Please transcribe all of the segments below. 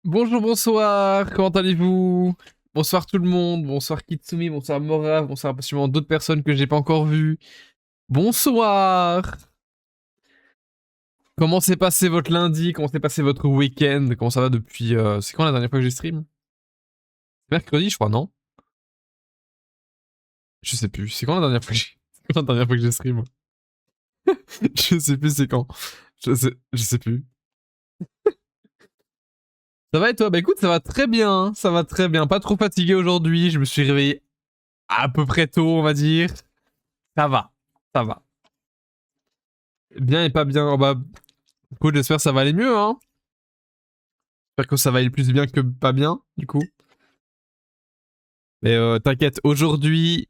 Bonjour, bonsoir, comment allez-vous? Bonsoir tout le monde, bonsoir Kitsumi, bonsoir Mora, bonsoir possiblement d'autres personnes que j'ai pas encore vues. Bonsoir! Comment s'est passé votre lundi? Comment s'est passé votre week-end? Comment ça va depuis... C'est quand la dernière fois que j'ai stream? Mercredi, je crois, non? Je sais plus, c'est quand la dernière fois que j'ai... C'est quand la dernière fois que j'ai stream? Je sais plus c'est quand. Je sais plus. Ça va et toi? Bah écoute, ça va très bien, hein. Ça va très bien. Pas trop fatigué aujourd'hui, je me suis réveillé à peu près tôt, on va dire. Ça va, ça va. Bien et pas bien. Oh bah, écoute, j'espère que ça va aller mieux, hein. J'espère que ça va aller plus bien que pas bien, du coup. Mais t'inquiète, aujourd'hui,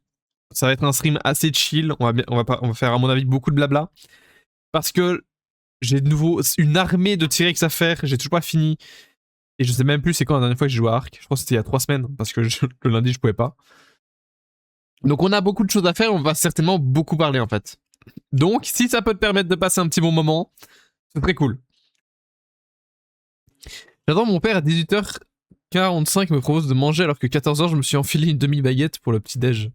ça va être un stream assez chill. On va faire, à mon avis, beaucoup de blabla. Parce que j'ai de nouveau une armée de T-Rex à faire. J'ai toujours pas fini. Et je sais même plus c'est quand la dernière fois que j'ai joué à Ark. Je crois que c'était il y a 3 semaines. Parce que le lundi, je pouvais pas. Donc on a beaucoup de choses à faire. On va certainement beaucoup parler, en fait. Donc, si ça peut te permettre de passer un petit bon moment, c'est très cool. J'adore mon père à 18h45 me propose de manger alors que 14h je me suis enfilé une demi-baguette pour le petit-déj.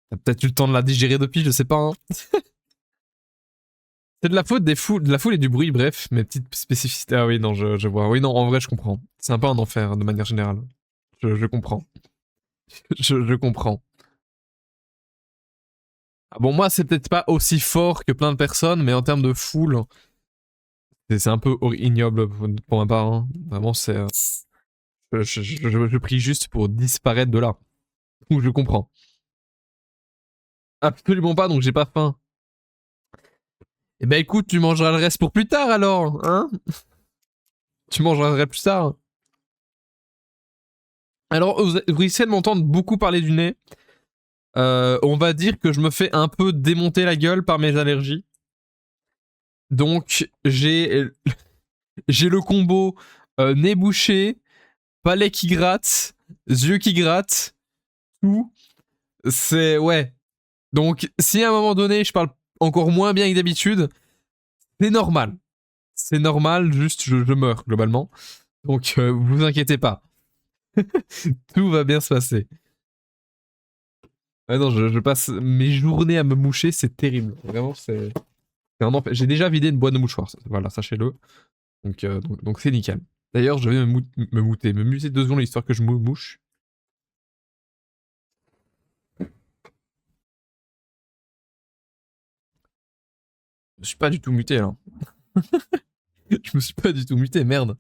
T'as peut-être eu le temps de la digérer depuis, je sais pas. Hein. C'est de la faute de la foule et du bruit, bref, mes petites spécificités. Ah oui, non, je vois. Oui, non, en vrai, je comprends. C'est un peu un enfer, de manière générale. Je comprends. Je comprends. Ah bon, moi, c'est peut-être pas aussi fort que plein de personnes, mais en termes de foule, c'est un peu ignoble pour ma part. Hein. Vraiment, c'est... je prie juste pour disparaître de là. Donc, je comprends. Absolument pas, donc j'ai pas faim. Eh ben écoute, tu mangeras le reste pour plus tard alors, hein? Tu mangeras le reste plus tard. Alors, vous risquez de m'entendre beaucoup parler du nez. On va dire que je me fais un peu démonter la gueule par mes allergies. Donc, j'ai le combo nez bouché, palais qui gratte, yeux qui grattent, tout. C'est... Ouais. Donc, si à un moment donné, je parle encore moins bien que d'habitude, c'est normal. C'est normal, juste je meurs, globalement. Donc, vous inquiétez pas. Tout va bien se passer. Ouais, non, je passe mes journées à me moucher, c'est terrible. Vraiment, c'est un enfer. J'ai déjà vidé une boîte de mouchoirs, voilà, sachez-le. Donc c'est nickel. D'ailleurs, je vais me muter 2 secondes histoire que je me mouche. Je me suis pas du tout muté, là. Je me suis pas du tout muté, merde.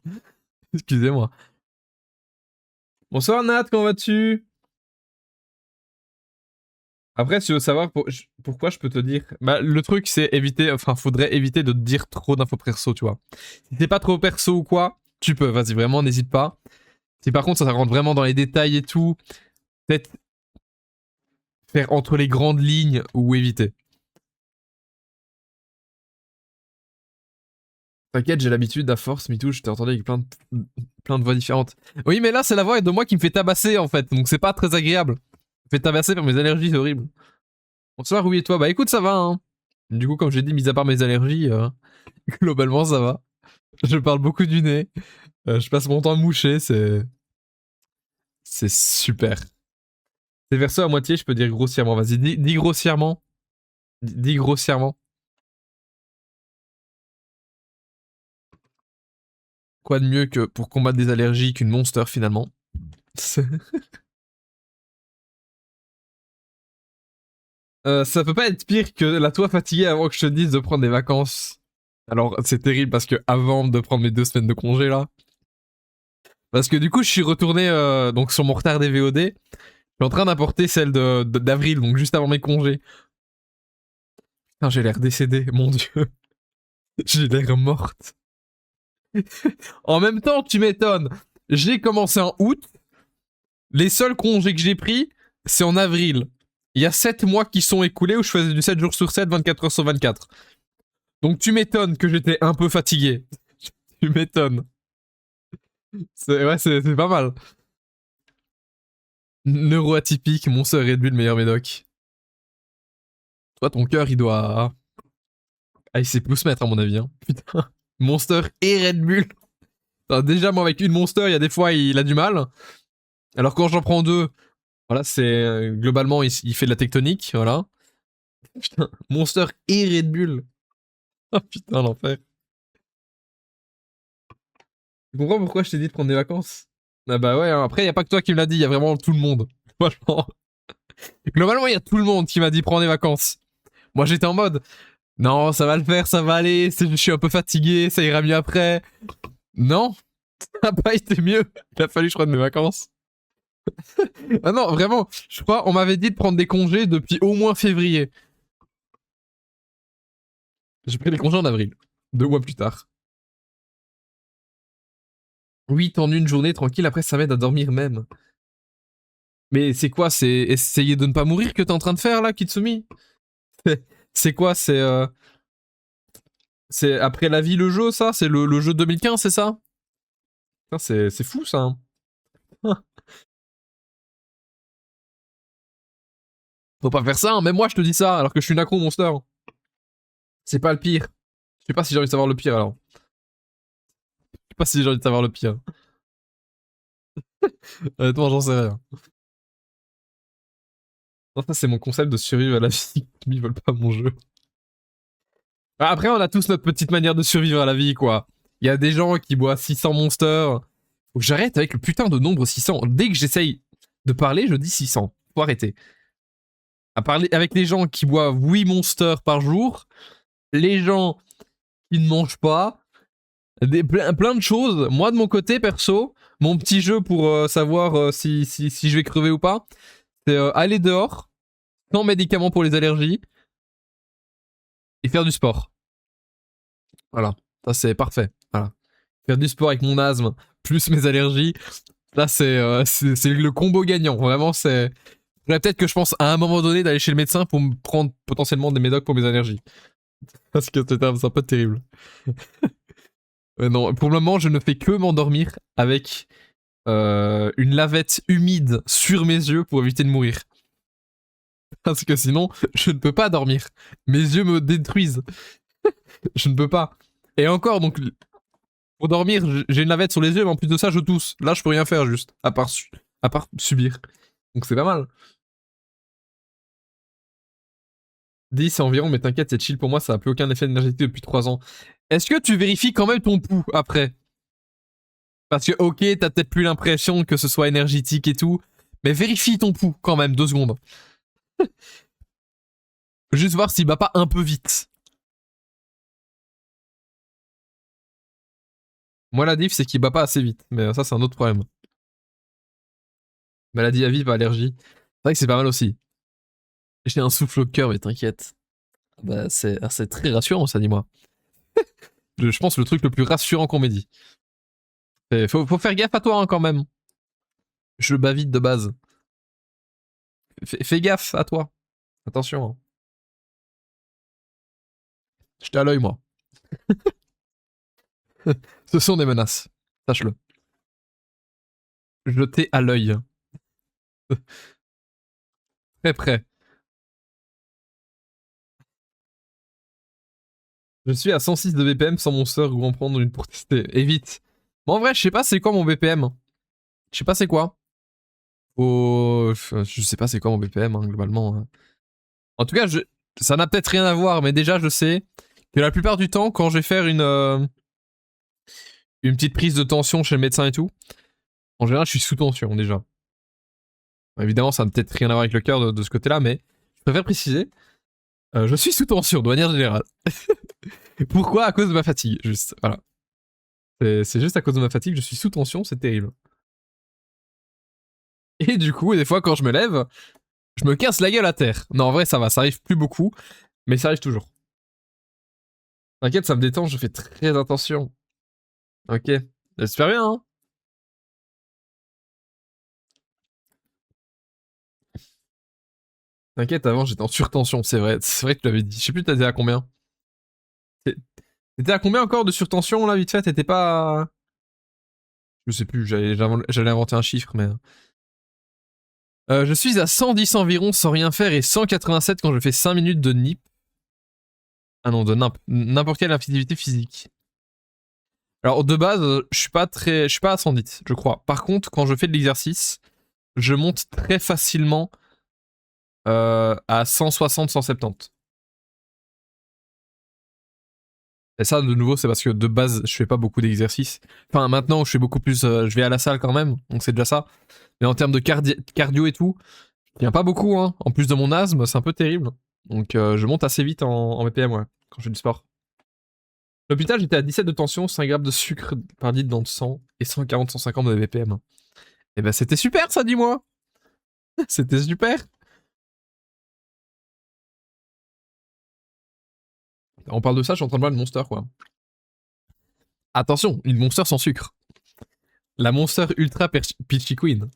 Excusez-moi. Bonsoir Nat, comment vas-tu? Après, si tu veux savoir pourquoi je peux te dire... Bah, le truc, c'est éviter... Enfin, faudrait éviter de te dire trop d'infos perso, tu vois. Si c'est pas trop perso ou quoi, tu peux, vas-y, vraiment, n'hésite pas. Si par contre ça rentre vraiment dans les détails et tout, peut-être faire entre les grandes lignes ou éviter. T'inquiète, j'ai l'habitude à force, MeToo, je t'ai entendu avec plein de voix différentes. Oui, mais là, c'est la voix de moi qui me fait tabasser, en fait, donc c'est pas très agréable. Je me fais tabasser par mes allergies, c'est horrible. Bonsoir, oui, et toi? Bah écoute, ça va, hein. Du coup, comme j'ai dit, mis à part mes allergies, globalement, ça va. Je parle beaucoup du nez. Je passe mon temps à moucher, c'est... C'est super. C'est verso à moitié, je peux dire grossièrement. Vas-y, dis grossièrement. Dis grossièrement. Quoi de mieux que pour combattre des allergies qu'une monster finalement. Ça peut pas être pire que la toi fatiguée avant que je te dise de prendre des vacances. Alors c'est terrible parce que avant de prendre mes 2 semaines de congé là, parce que du coup je suis retourné donc sur mon retard des VOD, je suis en train d'apporter celle d'avril donc juste avant mes congés. Putain j'ai l'air décédé, mon dieu, j'ai l'air morte. En même temps tu m'étonnes, j'ai commencé en août, les seuls congés que j'ai pris c'est en avril. Il y a 7 mois qui sont écoulés où je faisais du 7 jours sur 7, 24 heures sur 24. Donc tu m'étonnes que j'étais un peu fatigué. Tu m'étonnes. Ouais, c'est pas mal. Neuroatypique, mon sœur Red Bull, meilleur médoc. Toi, ton cœur, il doit... Ah, il sait plus se mettre, à mon avis. Hein. Putain. Monster et Red Bull. Alors déjà, moi, avec une monster, il y a des fois, il a du mal. Alors quand j'en prends deux, voilà, c'est... globalement, il fait de la tectonique, voilà. Putain, monster et Red Bull. Oh putain, l'enfer. Tu comprends pourquoi je t'ai dit de prendre des vacances? Ah bah ouais, hein, après, il y a pas que toi qui me l'a dit, il y a vraiment tout le monde. Franchement. Globalement, il y a tout le monde qui m'a dit prendre des vacances. Moi, j'étais en mode, non, ça va le faire, ça va aller, je suis un peu fatigué, ça ira mieux après. Non, ça n'a pas été mieux. Il a fallu que je prenne mes vacances. Ah non, vraiment, je crois, on m'avait dit de prendre des congés depuis au moins février. J'ai pris des congés en avril, 2 mois plus tard. 8 en une journée, tranquille, après ça m'aide à dormir même. Mais c'est quoi, c'est essayer de ne pas mourir que t'es en train de faire là, Kitsumi? C'est quoi, c'est après la vie le jeu, ça? C'est le jeu 2015, c'est ça? C'est fou ça. Hein. Faut pas faire ça, hein. Même moi je te dis ça, alors que je suis une accro monster. C'est pas le pire. Je sais pas si j'ai envie de savoir le pire alors. Je sais pas si j'ai envie de savoir le pire. Honnêtement, j'en sais rien. Non, ça c'est mon concept de survivre à la vie. Ils veulent pas mon jeu. Après, on a tous notre petite manière de survivre à la vie, quoi. Il y a des gens qui boivent 600 monsters. Faut que j'arrête avec le putain de nombre 600. Dès que j'essaye de parler, je dis 600. Faut arrêter. À parler avec les gens qui boivent 8 monsters par jour, les gens qui ne mangent pas, plein de choses. Moi, de mon côté, perso, mon petit jeu pour savoir si je vais crever ou pas, c'est aller dehors, sans médicaments pour les allergies, et faire du sport. Voilà, ça c'est parfait. Voilà. Faire du sport avec mon asthme, plus mes allergies, là c'est le combo gagnant. Vraiment, c'est... Peut-être que je pense à un moment donné d'aller chez le médecin pour me prendre potentiellement des médocs pour mes allergies. Parce que c'est un peu terrible. Non, pour le moment, je ne fais que m'endormir avec une lavette humide sur mes yeux pour éviter de mourir. Parce que sinon, je ne peux pas dormir. Mes yeux me détruisent. Je ne peux pas. Et encore, donc, pour dormir, j'ai une lavette sur les yeux, mais en plus de ça, je tousse. Là, je peux rien faire juste, à part subir. Donc c'est pas mal. 10 environ, mais t'inquiète, c'est chill pour moi, ça a plus aucun effet énergétique depuis 3 ans. Est-ce que tu vérifies quand même ton pouls après? Parce que, ok, t'as peut-être plus l'impression que ce soit énergétique et tout, mais vérifie ton pouls quand même, 2 secondes. Juste voir s'il bat pas un peu vite. Moi, la diff, c'est qu'il bat pas assez vite, mais ça, c'est un autre problème. Maladie à vie, pas allergie. C'est vrai que c'est pas mal aussi. J'ai un souffle au cœur, mais t'inquiète. Bah, c'est très rassurant, ça, dis-moi. Je pense le truc le plus rassurant qu'on m'ait dit. Faut faire gaffe à toi, hein, quand même. Je bats vite de base. Fais gaffe à toi. Attention. Hein. J'étais à l'œil, moi. Ce sont des menaces. Sache-le. Jeté à l'œil. Très près. Je suis à 106 de BPM sans mon sœur ou en prendre une pour tester. Évite. Bon, en vrai, je sais pas c'est quoi mon BPM. Je sais pas c'est quoi. Je sais pas c'est quoi mon BPM, hein, globalement. Hein. En tout cas, ça n'a peut-être rien à voir, mais déjà, je sais que la plupart du temps, quand je vais faire une petite prise de tension chez le médecin et tout, en général, je suis sous tension déjà. Évidemment, ça n'a peut-être rien à voir avec le cœur de ce côté-là, mais je préfère préciser. Je suis sous tension de manière générale. Pourquoi? À cause de ma fatigue, juste. Voilà. C'est juste à cause de ma fatigue, je suis sous tension, c'est terrible. Et du coup, des fois, quand je me lève, je me casse la gueule à terre. Non, en vrai, ça va, ça arrive plus beaucoup, mais ça arrive toujours. T'inquiète, ça me détend, je fais très attention. Ok. J'espère bien, hein. T'inquiète, avant, j'étais en surtension, c'est vrai. C'est vrai que tu l'avais dit. Je sais plus, t'étais à combien? T'étais à combien encore de surtension, là, vite fait? T'étais pas... Je sais plus, j'allais inventer un chiffre, mais... je suis à 110 environ sans rien faire et 187 quand je fais 5 minutes de NIP. Ah non, de n'importe quelle activité physique. Alors de base, je suis pas à 110, je crois. Par contre, quand je fais de l'exercice, je monte très facilement à 160, 170. Et ça, de nouveau, c'est parce que de base, je fais pas beaucoup d'exercices. Enfin, maintenant, je fais beaucoup plus. Je vais à la salle quand même, donc c'est déjà ça. Mais en termes de cardio et tout, il n'y a pas beaucoup, hein. En plus de mon asthme, c'est un peu terrible. Donc je monte assez vite en BPM, ouais, quand je fais du sport. L'hôpital, j'étais à 17 de tension, 5 grammes de sucre par litre dans le sang et 140-150 de BPM. Et ben c'était super ça, dis-moi. C'était super. On parle de ça, je suis en train de boire une Monster, quoi. Attention, une Monster sans sucre. La Monster Ultra Peachy Queen.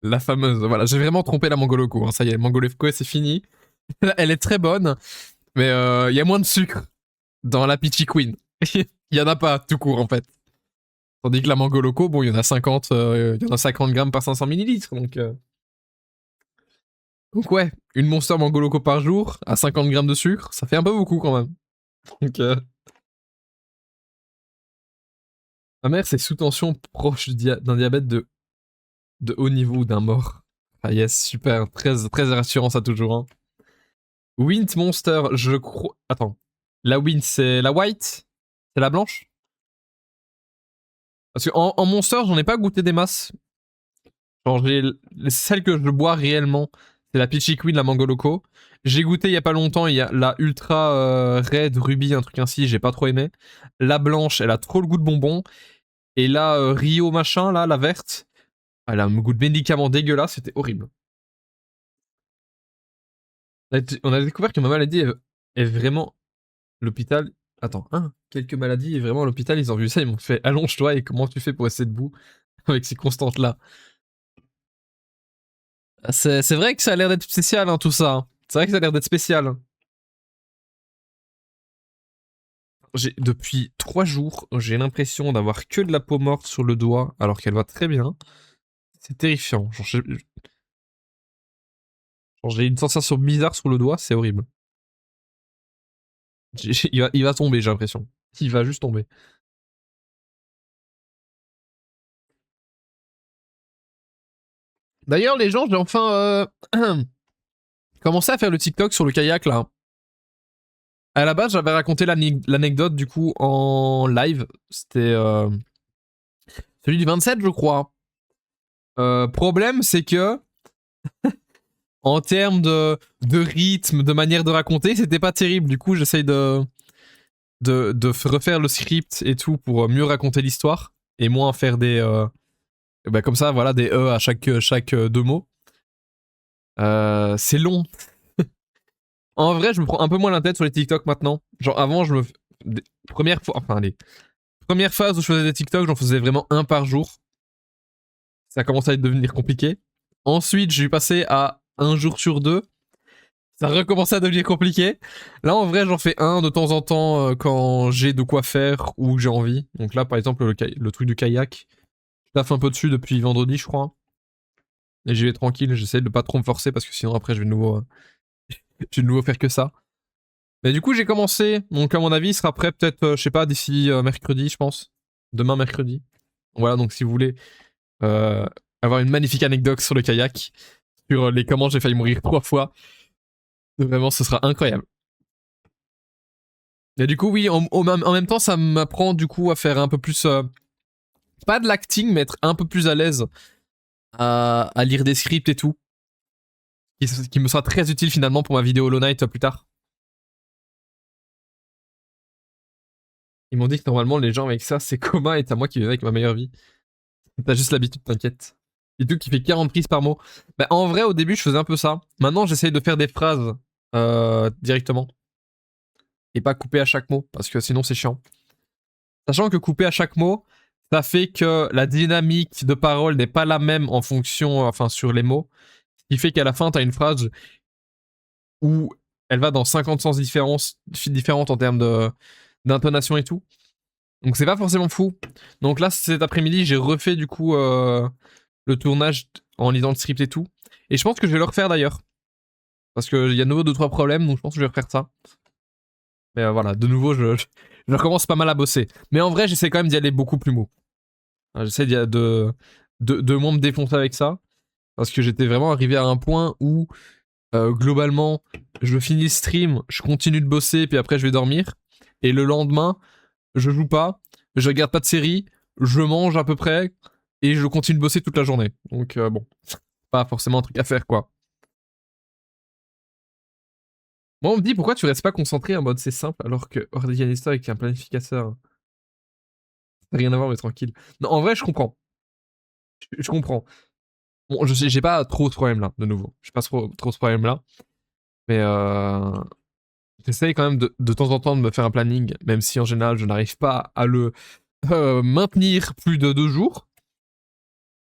La fameuse. Voilà, j'ai vraiment trompé la Mangoloco. Hein. Ça y est, Mangoloco, c'est fini. Elle est très bonne, mais il y a moins de sucre dans la Peachy Queen. Il y en a pas, tout court, en fait. Tandis que la Mangoloco, bon, il y en a 50, y en a 50 grammes par 500 millilitres, donc ouais, une Monster Mangoloco par jour à 50 grammes de sucre, ça fait un peu beaucoup quand même. Donc ma mère, c'est sous tension proche d'un diabète de haut niveau d'un mort. Ah yes, super, très rassurant ça toujours. Hein. Wint Monster, je crois... Attends. La Wint, c'est la white? C'est la blanche? Parce que en Monster, j'en ai pas goûté des masses. Genre, celle que je bois réellement, c'est la Peachy Queen, la Mango Loco. J'ai goûté il y a pas longtemps, il y a la Ultra Red Ruby, un truc ainsi, j'ai pas trop aimé. La blanche, elle a trop le goût de bonbon. Et la Rio machin, là, la verte, elle a un goût de médicament dégueulasse, c'était horrible. On a découvert que ma maladie est vraiment l'hôpital. Attends, hein, quelques maladies et vraiment à l'hôpital, ils ont vu ça, ils m'ont fait allonge-toi et comment tu fais pour rester debout avec ces constantes-là. C'est vrai que ça a l'air d'être spécial, hein, tout ça. C'est vrai que ça a l'air d'être spécial. Depuis 3 jours, j'ai l'impression d'avoir que de la peau morte sur le doigt alors qu'elle va très bien. C'est terrifiant. Genre, j'ai une sensation bizarre sur le doigt, c'est horrible. Il va tomber, j'ai l'impression. Il va juste tomber. D'ailleurs, les gens, j'ai enfin commencé à faire le TikTok sur le kayak là. À la base, j'avais raconté l'anecdote du coup en live. C'était celui du 27, je crois. Problème, c'est que en termes de rythme, de manière de raconter, c'était pas terrible. Du coup, j'essaye de refaire le script et tout pour mieux raconter l'histoire et moins faire des bah comme ça, voilà, des à chaque deux mots. C'est long. En vrai, je me prends un peu moins la tête sur les TikTok maintenant. Genre avant, je me première fois, enfin les premières phases où je faisais des TikTok, j'en faisais vraiment un par jour. Ça a commencé à devenir compliqué. Ensuite, j'ai passé à un jour sur deux. Ça a recommencé à devenir compliqué. Là, en vrai, j'en fais un de temps en temps quand j'ai de quoi faire ou que j'ai envie. Donc là, par exemple, le truc du kayak, je taffe un peu dessus depuis vendredi, je crois. Et j'y vais tranquille, j'essaie de pas trop me forcer parce que sinon après je vais de nouveau faire que ça. Mais du coup j'ai commencé, donc à mon avis il sera prêt peut-être, je sais pas, d'ici mercredi je pense. Demain mercredi. Voilà, donc si vous voulez avoir une magnifique anecdote sur le kayak, sur les comment j'ai failli mourir 3 fois, vraiment ce sera incroyable. Et du coup oui, en même temps ça m'apprend du coup à faire un peu plus, pas de l'acting, mais être un peu plus à l'aise à lire des scripts et tout. Qui me sera très utile finalement pour ma vidéo Hollow Knight plus tard. Ils m'ont dit que normalement les gens avec ça c'est commun et t'as moi qui vais avec ma meilleure vie. T'as juste l'habitude, t'inquiète. Et tout qui fait 40 prises par mot. Bah en vrai au début je faisais un peu ça. Maintenant j'essaye de faire des phrases directement. Et pas couper à chaque mot parce que sinon c'est chiant. Sachant que couper à chaque mot, ça fait que la dynamique de parole n'est pas la même en fonction, enfin sur les mots. Ce qui fait qu'à la fin t'as une phrase où elle va dans 50 sens différentes en termes d'intonation et tout. Donc c'est pas forcément fou. Donc là, cet après-midi, j'ai refait du coup le tournage en lisant le script et tout. Et je pense que je vais le refaire d'ailleurs. Parce qu'il y a de nouveau 2-3 problèmes, donc je pense que je vais refaire ça. Mais voilà, de nouveau, je je recommence pas mal à bosser. Mais en vrai, j'essaie quand même d'y aller beaucoup plus mou. J'essaie de moins me défoncer avec ça. Parce que j'étais vraiment arrivé à un point où, globalement, je finis le stream, je continue de bosser, puis après je vais dormir. Et le lendemain, je joue pas, je regarde pas de série, je mange à peu près, et je continue de bosser toute la journée. Donc bon, pas forcément un truc à faire, quoi. Moi, on me dit pourquoi tu restes pas concentré en mode c'est simple alors que Organista avec un planificateur. Ça n'a rien à voir, mais tranquille. Non, en vrai, je comprends. Je comprends. Bon, j'ai pas trop ce problème-là, de nouveau. J'ai pas trop ce problème-là. Mais j'essaye quand même de temps en temps de me faire un planning, même si en général, je n'arrive pas à le maintenir plus de 2 jours.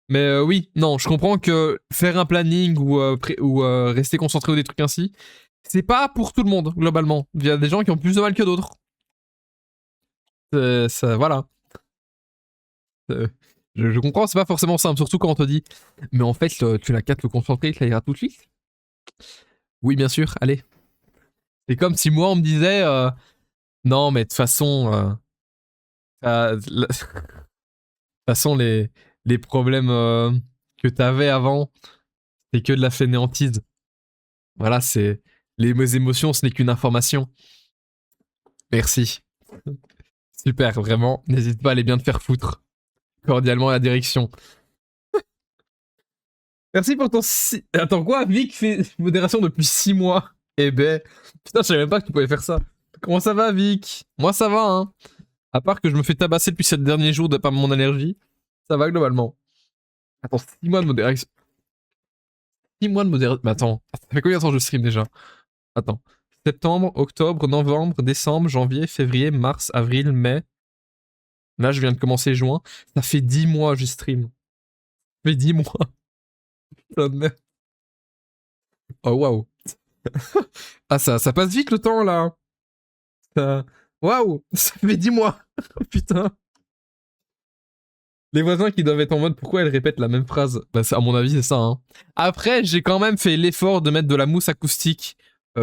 Mais oui, non, je comprends que faire un planning ou rester concentré ou des trucs ainsi, c'est pas pour tout le monde, globalement. Il y a des gens qui ont plus de mal que d'autres. Ça, voilà. Je comprends, c'est pas forcément simple, surtout quand on te dit mais en fait, tu n'as qu'à te concentrer, ça ira tout de suite. Oui, bien sûr, allez. C'est comme si moi, on me disait non, mais de toute façon, de toute façon, les problèmes que t'avais avant, c'est que de la fainéantise. Voilà, c'est. Les émotions, ce n'est qu'une information. Merci. Super, vraiment. N'hésite pas à aller bien te faire foutre. Cordialement à la direction. Merci pour ton. Attends, quoi? Vic fait modération depuis 6 mois. Eh ben. Putain, je savais même pas que tu pouvais faire ça. Comment ça va, Vic? Moi, ça va, hein. À part que je me fais tabasser depuis ces derniers jours de par mon allergie. Ça va globalement. Attends, 6 mois de modération. 6 mois de modération. Mais attends, ça fait combien de temps que je stream déjà? Attends. Septembre, octobre, novembre, décembre, janvier, février, mars, avril, mai. Là, je viens de commencer juin. Ça fait 10 mois que je stream. Ça fait 10 mois. Putain de merde. Oh, waouh. Ah, ça passe vite le temps, là. Waouh. Ça fait 10 mois. Oh, putain. Les voisins qui doivent être en mode pourquoi elle répète la même phrase. Bah, à mon avis, c'est ça. Hein. Après, j'ai quand même fait l'effort de mettre de la mousse acoustique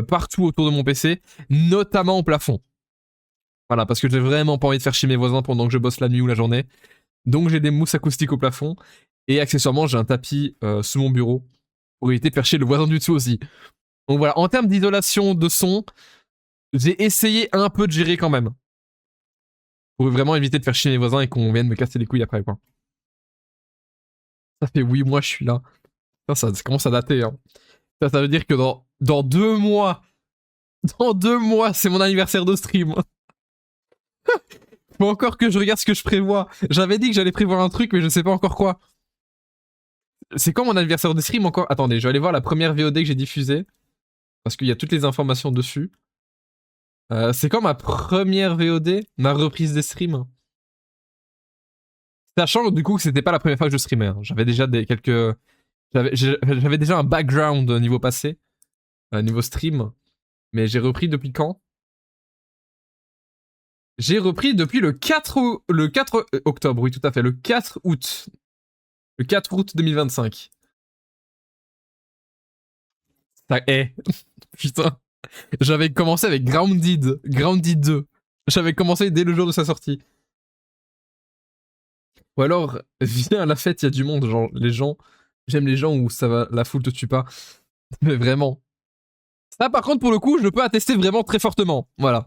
partout autour de mon PC, notamment au plafond. Voilà, parce que j'ai vraiment pas envie de faire chier mes voisins pendant que je bosse la nuit ou la journée. Donc j'ai des mousses acoustiques au plafond. Et accessoirement, j'ai un tapis sous mon bureau pour éviter de faire chier le voisin du dessous aussi. Donc voilà, en termes d'isolation de son, j'ai essayé un peu de gérer quand même. Pour vraiment éviter de faire chier mes voisins et qu'on vienne me casser les couilles après, quoi. Ça fait 8 mois que je suis là. Ça commence à dater. Hein. Ça veut dire que dans 2 mois, c'est mon anniversaire de stream. Faut encore que je regarde ce que je prévois. J'avais dit que j'allais prévoir un truc, mais je sais pas encore quoi. C'est quand mon anniversaire de stream encore? Attendez, je vais aller voir la première VOD que j'ai diffusée. Parce qu'il y a toutes les informations dessus. C'est quand ma première VOD? Ma reprise des streams? Sachant du coup que c'était pas la première fois que je streamais. Hein. J'avais déjà quelques. J'avais déjà un background niveau passé. Niveau stream. Mais j'ai repris depuis quand? J'ai repris depuis le 4 octobre, oui, tout à fait. Le 4 août. Le 4 août 2025. Ça est. Putain. J'avais commencé avec Grounded 2. J'avais commencé dès le jour de sa sortie. Ou alors, viens à la fête, il y a du monde. Genre, les gens. J'aime les gens où ça va, la foule te tue pas. Mais vraiment. Ça, par contre, pour le coup, je peux attester vraiment très fortement. Voilà.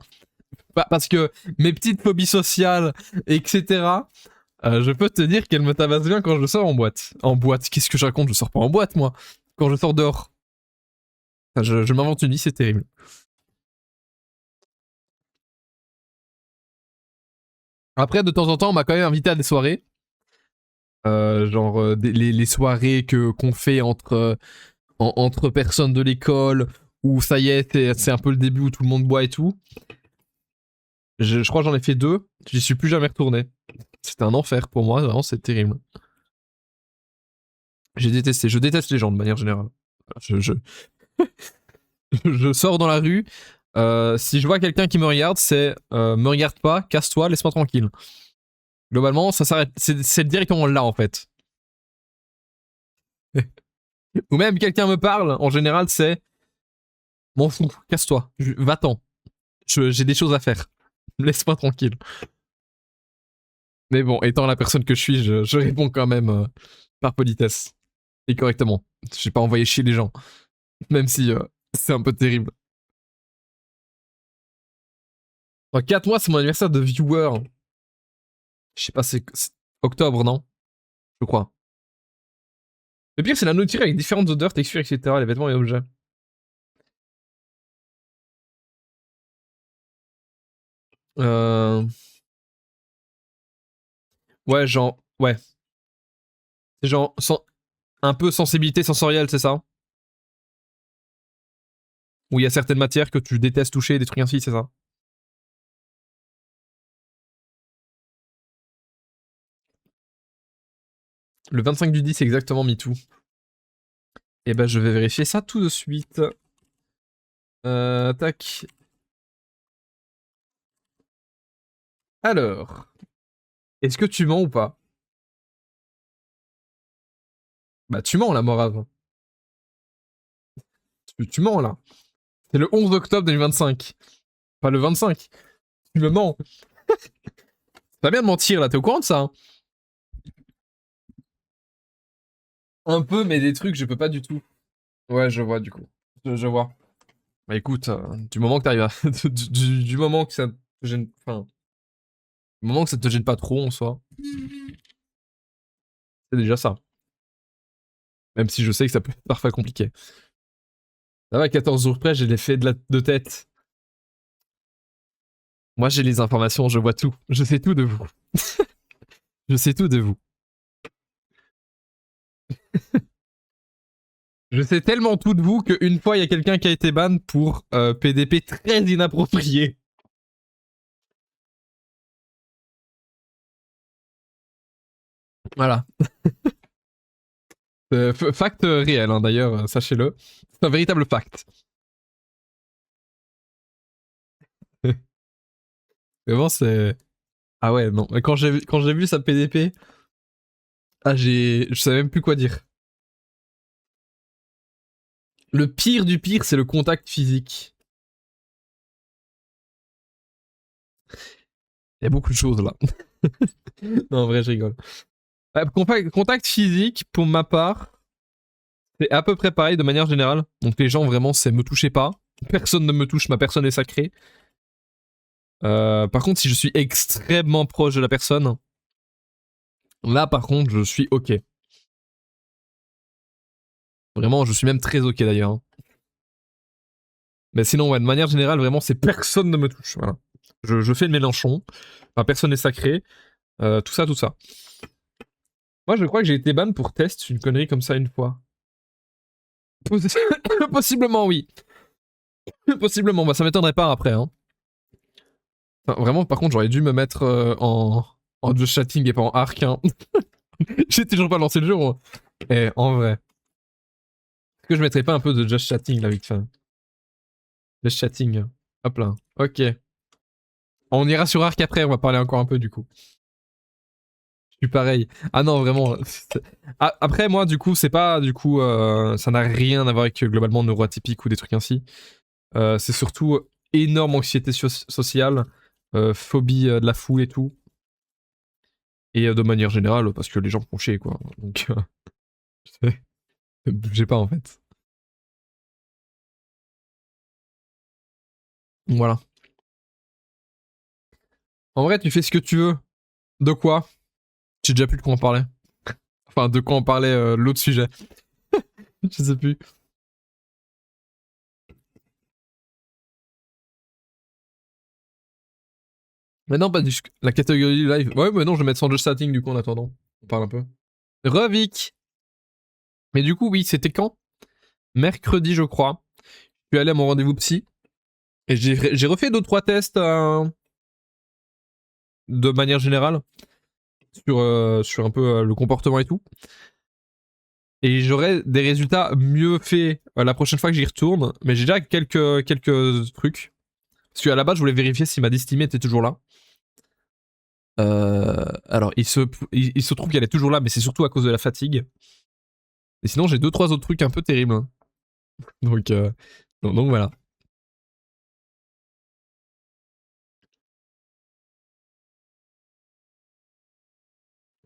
Parce que mes petites phobies sociales, etc., je peux te dire qu'elles me tabassent bien quand je sors en boîte. En boîte, qu'est-ce que je raconte? Je sors pas en boîte, moi. Quand je sors dehors. Enfin, je m'invente une vie, c'est terrible. Après, de temps en temps, on m'a quand même invité à des soirées. Genre les soirées qu'on fait entre personnes de l'école, où ça y est, c'est un peu le début où tout le monde boit et tout. Je crois que j'en ai fait 2, j'y suis plus jamais retourné. C'était un enfer pour moi, vraiment, c'est terrible. J'ai détesté, je déteste les gens de manière générale. Je sors dans la rue, si je vois quelqu'un qui me regarde, c'est me regarde pas, casse-toi, laisse-moi tranquille. Globalement, ça s'arrête, c'est directement là en fait. Ou même quelqu'un me parle, en général, c'est m'en fous, casse-toi, va-t'en. J'ai des choses à faire. Laisse-moi tranquille. Mais bon, étant la personne que je suis, je réponds quand même par politesse. Et correctement. J'ai pas envoyé chier les gens. Même si c'est un peu terrible. Dans 4 mois, c'est mon anniversaire de viewer. Je sais pas, c'est octobre, non? Je crois. Le pire, c'est la nourriture avec différentes odeurs, textures, etc. Les vêtements et objets. Euh... Ouais, genre... Ouais. C'est genre... Un peu sensibilité sensorielle, c'est ça? Où il y a certaines matières que tu détestes toucher, des trucs ainsi, c'est ça? Le 25 du 10, c'est exactement MeToo. Et ben, je vais vérifier ça tout de suite. Tac. Alors... Est-ce que tu mens ou pas? Bah, tu mens, là, Morave. Tu mens, là. C'est le 11 octobre 2025. Pas le 25. Tu me mens. Ça bien de mentir, là. T'es au courant de ça, hein? Un peu, mais des trucs, je peux pas du tout. Ouais, je vois, du coup. Je vois. Bah écoute, du moment que t'arrives à... du moment que ça te gêne... Enfin... Du moment que ça te gêne pas trop, en soi. C'est déjà ça. Même si je sais que ça peut être parfois compliqué. Ça va, 14 jours près, j'ai les faits de tête. Moi, j'ai les informations, je vois tout. Je sais tout de vous. Je sais tout de vous. Je sais tellement tout de vous qu'une fois, il y a quelqu'un qui a été ban pour PDP très inapproprié. Voilà. Fact réel, hein, d'ailleurs, sachez-le. C'est un véritable fact. Vraiment, c'est... Ah ouais, non. Quand j'ai vu sa PDP, je savais même plus quoi dire. Le pire du pire, c'est le contact physique. Il y a beaucoup de choses là. Non, en vrai, je rigole. Contact physique, pour ma part, c'est à peu près pareil de manière générale. Donc les gens, vraiment, c'est me touchez pas. Personne ne me touche, ma personne est sacrée. Par contre, si je suis extrêmement proche de la personne, là, par contre, je suis ok. Vraiment, je suis même très ok d'ailleurs, hein. Mais sinon, ouais, de manière générale, vraiment, c'est personne ne me touche. Voilà. Je fais le Mélenchon. Ma personne est sacrée. Tout ça, tout ça. Moi, je crois que j'ai été ban pour test une connerie comme ça une fois. Possiblement, oui. Possiblement, bah ça m'étonnerait pas après, hein. Enfin, vraiment, par contre, j'aurais dû me mettre en just chatting et pas en arc, hein. J'ai toujours pas lancé le jeu, moi. Eh, en vrai. Est-ce que je mettrais pas un peu de just chatting, là, vite fait? Just chatting. Hop là. Ok. On ira sur arc après, on va parler encore un peu, du coup. Je suis pareil. Ah non, vraiment. Après, moi, du coup, c'est pas, du coup, ça n'a rien à voir avec globalement neuroatypique ou des trucs ainsi. C'est surtout énorme anxiété sociale, phobie de la foule et tout. Et de manière générale, parce que les gens font chier, quoi. Donc, j'ai pas, en fait. Voilà. En vrai, tu fais ce que tu veux. De quoi? J'ai déjà plus de quoi en parler. Enfin, de quoi en parler l'autre sujet. Je sais plus. Mais non, pas du la catégorie live. Ouais, mais non, je vais mettre sans just chatting du coup en attendant. On parle un peu. Revic. Mais du coup, oui, c'était quand? Mercredi, je crois. Je suis allé à mon rendez-vous psy. Et j'ai refait 2-3 tests de manière générale sur un peu le comportement et tout. Et j'aurai des résultats mieux faits la prochaine fois que j'y retourne. Mais j'ai déjà quelques trucs. Parce qu'à la base, je voulais vérifier si ma dysthymie était toujours là. Alors, il se trouve qu'elle est toujours là, mais c'est surtout à cause de la fatigue. Et sinon, j'ai 2-3 autres trucs un peu terribles, hein. Donc voilà.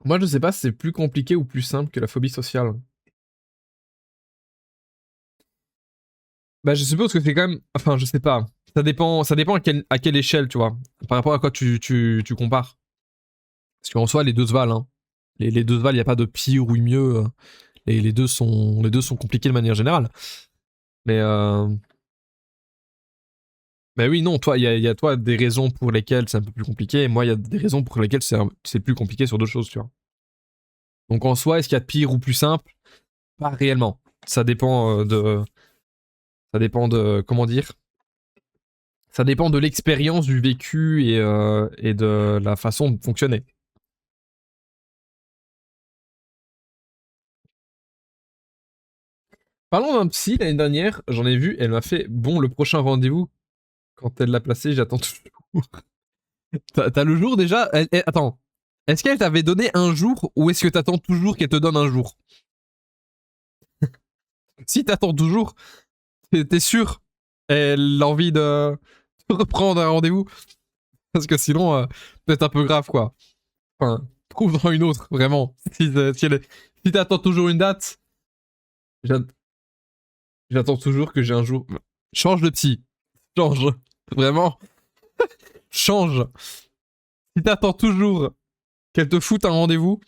Moi, je sais pas si c'est plus compliqué ou plus simple que la phobie sociale. Bah, je suppose que c'est quand même. Enfin, je sais pas. Ça dépend à quelle échelle, tu vois. Par rapport à quoi tu compares. Parce qu'en soi, les deux se valent. Hein. Les deux se valent, il n'y a pas de pire ou mieux. Les deux sont compliqués de manière générale. Mais. Mais oui, non, toi, il y a toi des raisons pour lesquelles c'est un peu plus compliqué. Et moi, il y a des raisons pour lesquelles c'est plus compliqué sur d'autres choses, tu vois. Donc en soi, est-ce qu'il y a de pire ou plus simple? Pas réellement. Ça dépend de. Ça dépend de. Comment dire? Ça dépend de l'expérience, du vécu et de la façon de fonctionner. Parlons d'un psy, l'année dernière, j'en ai vu, elle m'a fait bon, le prochain rendez-vous, quand elle l'a placé, j'attends toujours. T'as le jour déjà attends, est-ce qu'elle t'avait donné un jour ou est-ce que t'attends toujours qu'elle te donne un jour? Si t'attends toujours, t'es sûr elle a envie de reprendre un rendez-vous? Parce que sinon, peut-être un peu grave quoi. Enfin, trouve-en une autre, vraiment. Si t'attends toujours une date, j'attends toujours que j'ai un jour. Change de psy. Change. Vraiment. Change. Si t'attends toujours qu'elle te foute un rendez-vous,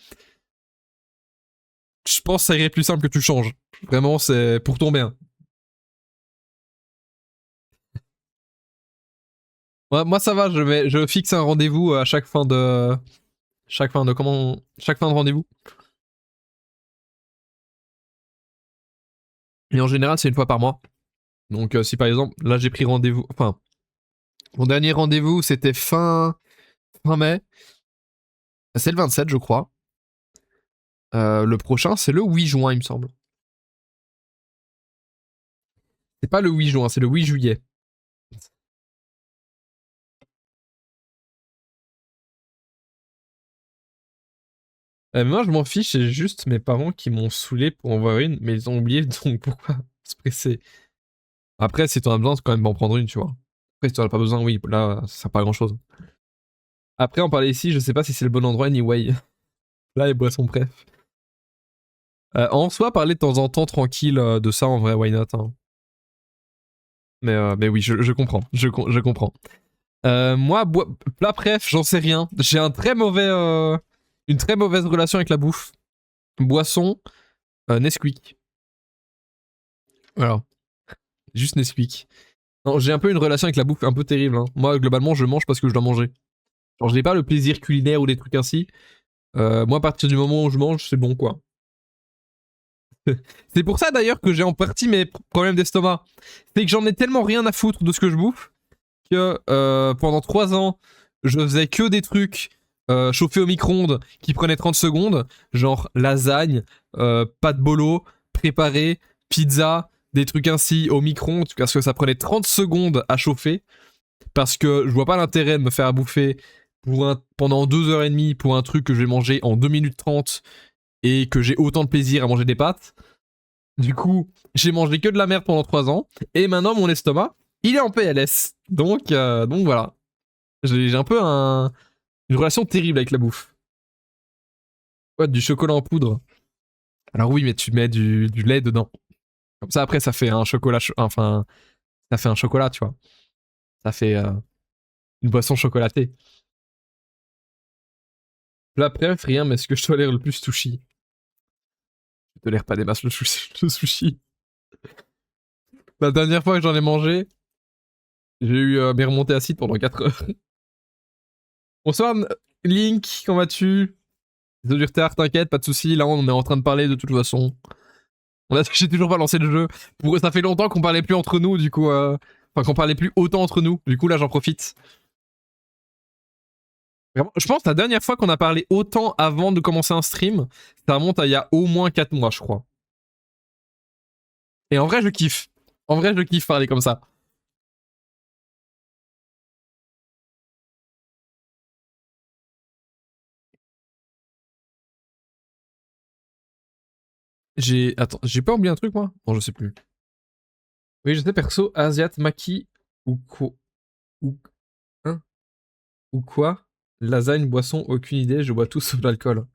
je pense que ça irait plus simple que tu changes. Vraiment, c'est pour ton bien. Moi ça va, je fixe un rendez-vous à chaque fin de. Chaque fin de rendez-vous. Et en général, c'est une fois par mois. Donc, si par exemple, là j'ai pris rendez-vous. Enfin, mon dernier rendez-vous, c'était fin mai. C'est le 27, je crois. Le prochain, c'est le 8 juin, il me semble. C'est pas le 8 juin, c'est le 8 juillet. Moi, je m'en fiche, c'est juste mes parents qui m'ont saoulé pour en voir une, mais ils ont oublié, donc pourquoi se presser? Après, si t'en as besoin, c'est quand même d'en prendre une, tu vois. Après, si t'en as pas besoin, oui, là, ça sert pas à grand chose. Après, en parler ici, je sais pas si c'est le bon endroit, anyway. Là, les boissons, bref. En soi, parler de temps en temps tranquille de ça, en vrai, why not, hein. Mais oui, je comprends, je comprends. Moi, plat bref, j'en sais rien. J'ai une très mauvaise relation avec la bouffe. Boisson, Nesquik. Voilà, juste Nesquik. Non, j'ai un peu une relation avec la bouffe un peu terrible. Hein. Moi, globalement, je mange parce que je dois manger. Genre, j'ai pas le plaisir culinaire ou des trucs ainsi. Moi, à partir du moment où je mange, c'est bon, quoi. C'est pour ça, d'ailleurs, que j'ai en partie mes problèmes d'estomac. C'est que j'en ai tellement rien à foutre de ce que je bouffe que pendant 3 ans, je faisais que des trucs chauffés au micro-ondes qui prenaient 30 secondes, genre lasagne, pâte bolo, préparé, pizza, des trucs ainsi au micro-ondes, parce que ça prenait 30 secondes à chauffer. Parce que je vois pas l'intérêt de me faire à bouffer pendant 2h30 pour un truc que je vais manger en 2 minutes 30 et que j'ai autant de plaisir à manger des pâtes. Du coup, j'ai mangé que de la merde pendant 3 ans et maintenant mon estomac, il est en PLS. Donc voilà. J'ai un peu une relation terrible avec la bouffe. Ouais, du chocolat en poudre. Alors oui, mais tu mets du lait dedans. Comme ça, après, ça fait un chocolat. Enfin, ça fait un chocolat, tu vois. Ça fait une boisson chocolatée. Là, bref, rien, mais ce que je tolère le plus, sushi. Je tolère pas des masses le sushi. La dernière fois que j'en ai mangé, j'ai eu mes remontées acides pendant 4 heures. Bonsoir, Link, comment vas-tu? Désolé du retard, t'inquiète, pas de soucis. Là, on est en train de parler de toute façon. J'ai toujours pas lancé le jeu. Ça fait longtemps qu'on parlait plus entre nous, du coup. Enfin, qu'on parlait plus autant entre nous. Du coup, là, j'en profite. Vraiment, je pense que la dernière fois qu'on a parlé autant avant de commencer un stream, ça remonte à il y a au moins 4 mois, je crois. Et en vrai, je kiffe. En vrai, je kiffe parler comme ça. Attends, j'ai pas oublié un truc, moi? Bon, je sais plus. Oui, je sais, perso, Asiat, Maki, ou quoi? Ou, hein? Ou quoi? Lasagne, boisson, aucune idée, je bois tout sauf l'alcool.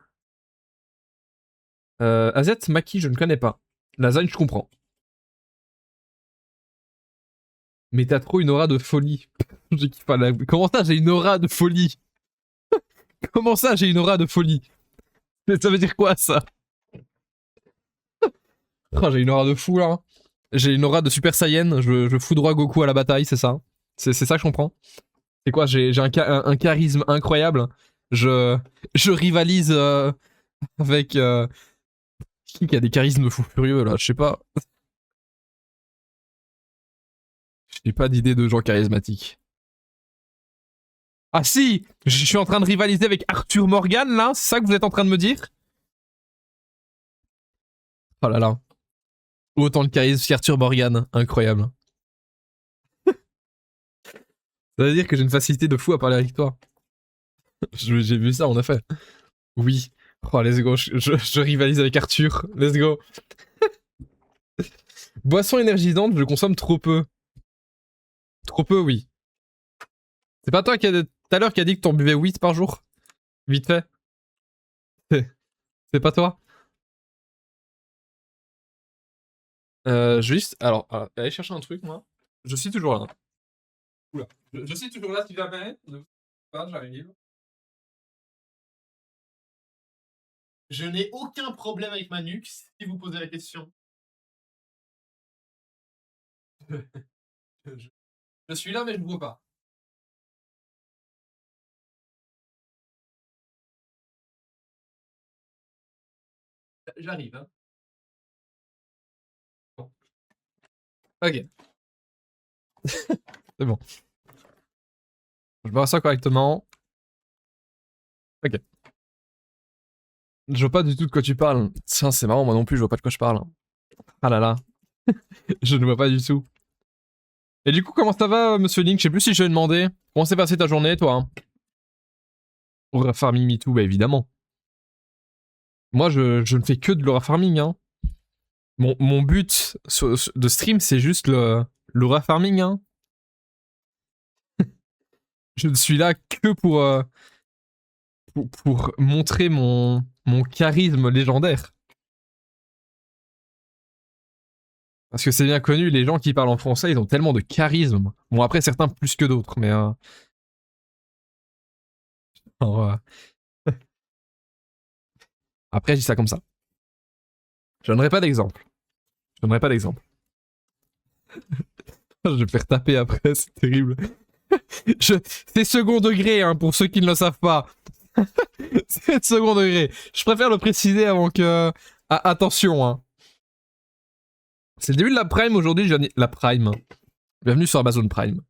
Azet, Maki, je ne connais pas. Lasagne, je comprends. Mais t'as trop une aura de folie. Je kiffe pas la... Comment ça, j'ai une aura de folie? Comment ça, j'ai une aura de folie? Ça veut dire quoi, ça? Oh, j'ai une aura de fou, là. J'ai une aura de Super Saiyan. Je foudroie Goku à la bataille, c'est ça? C'est ça que je comprends. C'est quoi? J'ai un charisme incroyable. Je rivalise avec... Qui a des charismes fous furieux, là? Je sais pas. J'ai pas d'idée de gens charismatiques. Ah si! Je suis en train de rivaliser avec Arthur Morgan, là? C'est ça que vous êtes en train de me dire? Oh là là. Autant de charisme qu'Arthur Morgan. Incroyable. Ça veut dire que j'ai une facilité de fou à parler avec toi. J'ai vu ça, en effet. Oui. Oh, let's go. Je rivalise avec Arthur. Let's go. Boisson énergisante, je consomme trop peu. Trop peu, oui. C'est pas toi qui a tout à l'heure qui a dit que t'en buvais 8 par jour? Vite fait. C'est pas toi? Juste, alors, aller chercher un truc, moi. Je suis toujours là. Oula. Je suis toujours là si jamais. Pas, j'arrive. Je n'ai aucun problème avec ma nuque, si vous posez la question. Je suis là, mais je ne vois pas. J'arrive, hein. Bon. Ok. C'est bon. Je me rassois correctement. Ok. Je vois pas du tout de quoi tu parles. Tiens, c'est marrant, moi non plus, je vois pas de quoi je parle. Ah là là. Je ne vois pas du tout. Et du coup, comment ça va, monsieur Link? Je sais plus si je vais demander. Comment s'est passée ta journée, toi? Aura Farming Me Too, bah évidemment. Moi, je ne fais que de l'aura farming, hein. Mon but de stream, c'est juste l'aura farming, hein. Je ne suis là que pour montrer mon charisme légendaire. Parce que c'est bien connu, les gens qui parlent en français, ils ont tellement de charisme. Bon, après, certains plus que d'autres, mais... alors, après, je dis ça comme ça. Je donnerai pas d'exemple. Je donnerai pas d'exemple. Je vais me faire taper après, c'est terrible. C'est second degré, hein, pour ceux qui ne le savent pas. C'est second degré. Je préfère le préciser avant que... Ah, attention, hein. C'est le début de la Prime aujourd'hui, la Prime. Bienvenue sur Amazon Prime.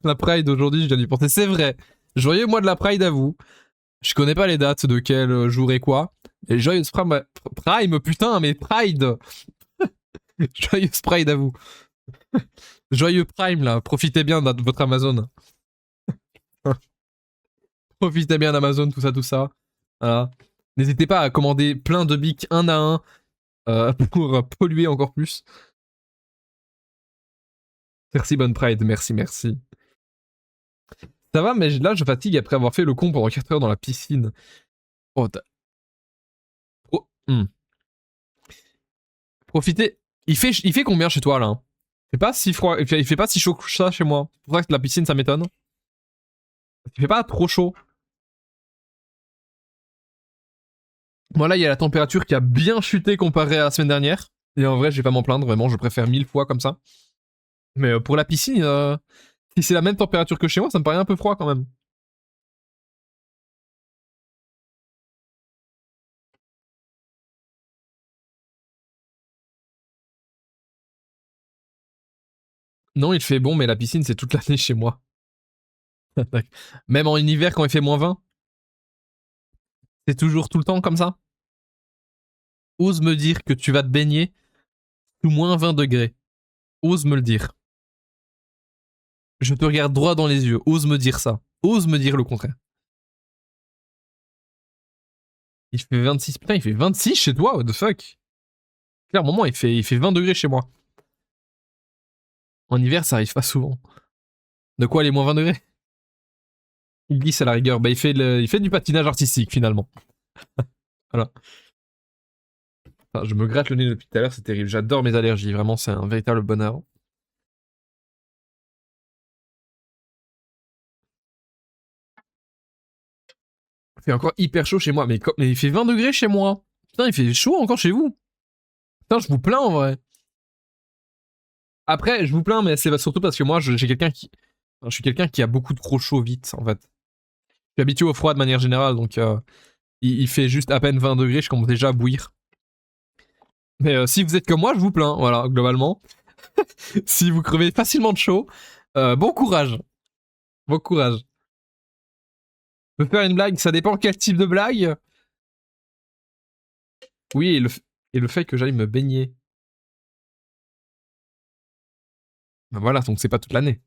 La Pride aujourd'hui, je viens d'y penser. C'est vrai. Joyeux mois de la Pride à vous. Je connais pas les dates de quel jour et quoi. Et joyeuse Prime, putain, mais Pride. Joyeuse Pride à vous. Joyeux Prime, là. Profitez bien de votre Amazon. Profitez bien d'Amazon, tout ça, tout ça. Voilà. N'hésitez pas à commander plein de bics un à un pour polluer encore plus. Merci, bonne Pride. Merci, merci. Ça va, mais là, je fatigue après avoir fait le con pendant 4 heures dans la piscine. Oh, oh Profitez. Il fait combien chez toi, là? Il fait pas si froid, il fait pas si chaud que ça chez moi. C'est pour ça que la piscine, ça m'étonne. Il fait pas trop chaud. Voilà, il y a la température qui a bien chuté comparé à la semaine dernière. Et en vrai, je vais pas m'en plaindre, vraiment, je préfère 1000 fois comme ça. Mais pour la piscine, si c'est la même température que chez moi, ça me paraît un peu froid quand même. Non, il fait bon, mais la piscine, c'est toute l'année chez moi. Même en hiver, quand il fait -20, c'est toujours tout le temps comme ça. Ose me dire que tu vas te baigner sous -20 degrés. Ose me le dire. Je te regarde droit dans les yeux. Ose me dire ça. Ose me dire le contraire. Il fait 26. Putain, il fait 26 chez toi, what the fuck? Clairement, il fait 20 degrés chez moi. En hiver, ça arrive pas souvent. De quoi les -20 degrés? Il glisse à la rigueur. Bah, il fait du patinage artistique finalement. Voilà. Enfin, je me gratte le nez depuis tout à l'heure, c'est terrible. J'adore mes allergies, vraiment, c'est un véritable bonheur. Il fait encore hyper chaud chez moi, mais il fait 20 degrés chez moi. Putain, il fait chaud encore chez vous. Putain, je vous plains en vrai. Après, je vous plains, mais c'est surtout parce que moi, j'ai quelqu'un qui. Enfin, je suis quelqu'un qui a beaucoup trop chaud vite, en fait. Je suis habitué au froid de manière générale, donc il fait juste à peine 20 degrés, je commence déjà à bouillir. Mais si vous êtes comme moi, je vous plains, voilà, globalement. Si vous crevez facilement de chaud, bon courage. Bon courage. Je peux faire une blague, ça dépend quel type de blague. Oui, et le fait que j'aille me baigner. Ben voilà, donc c'est pas toute l'année.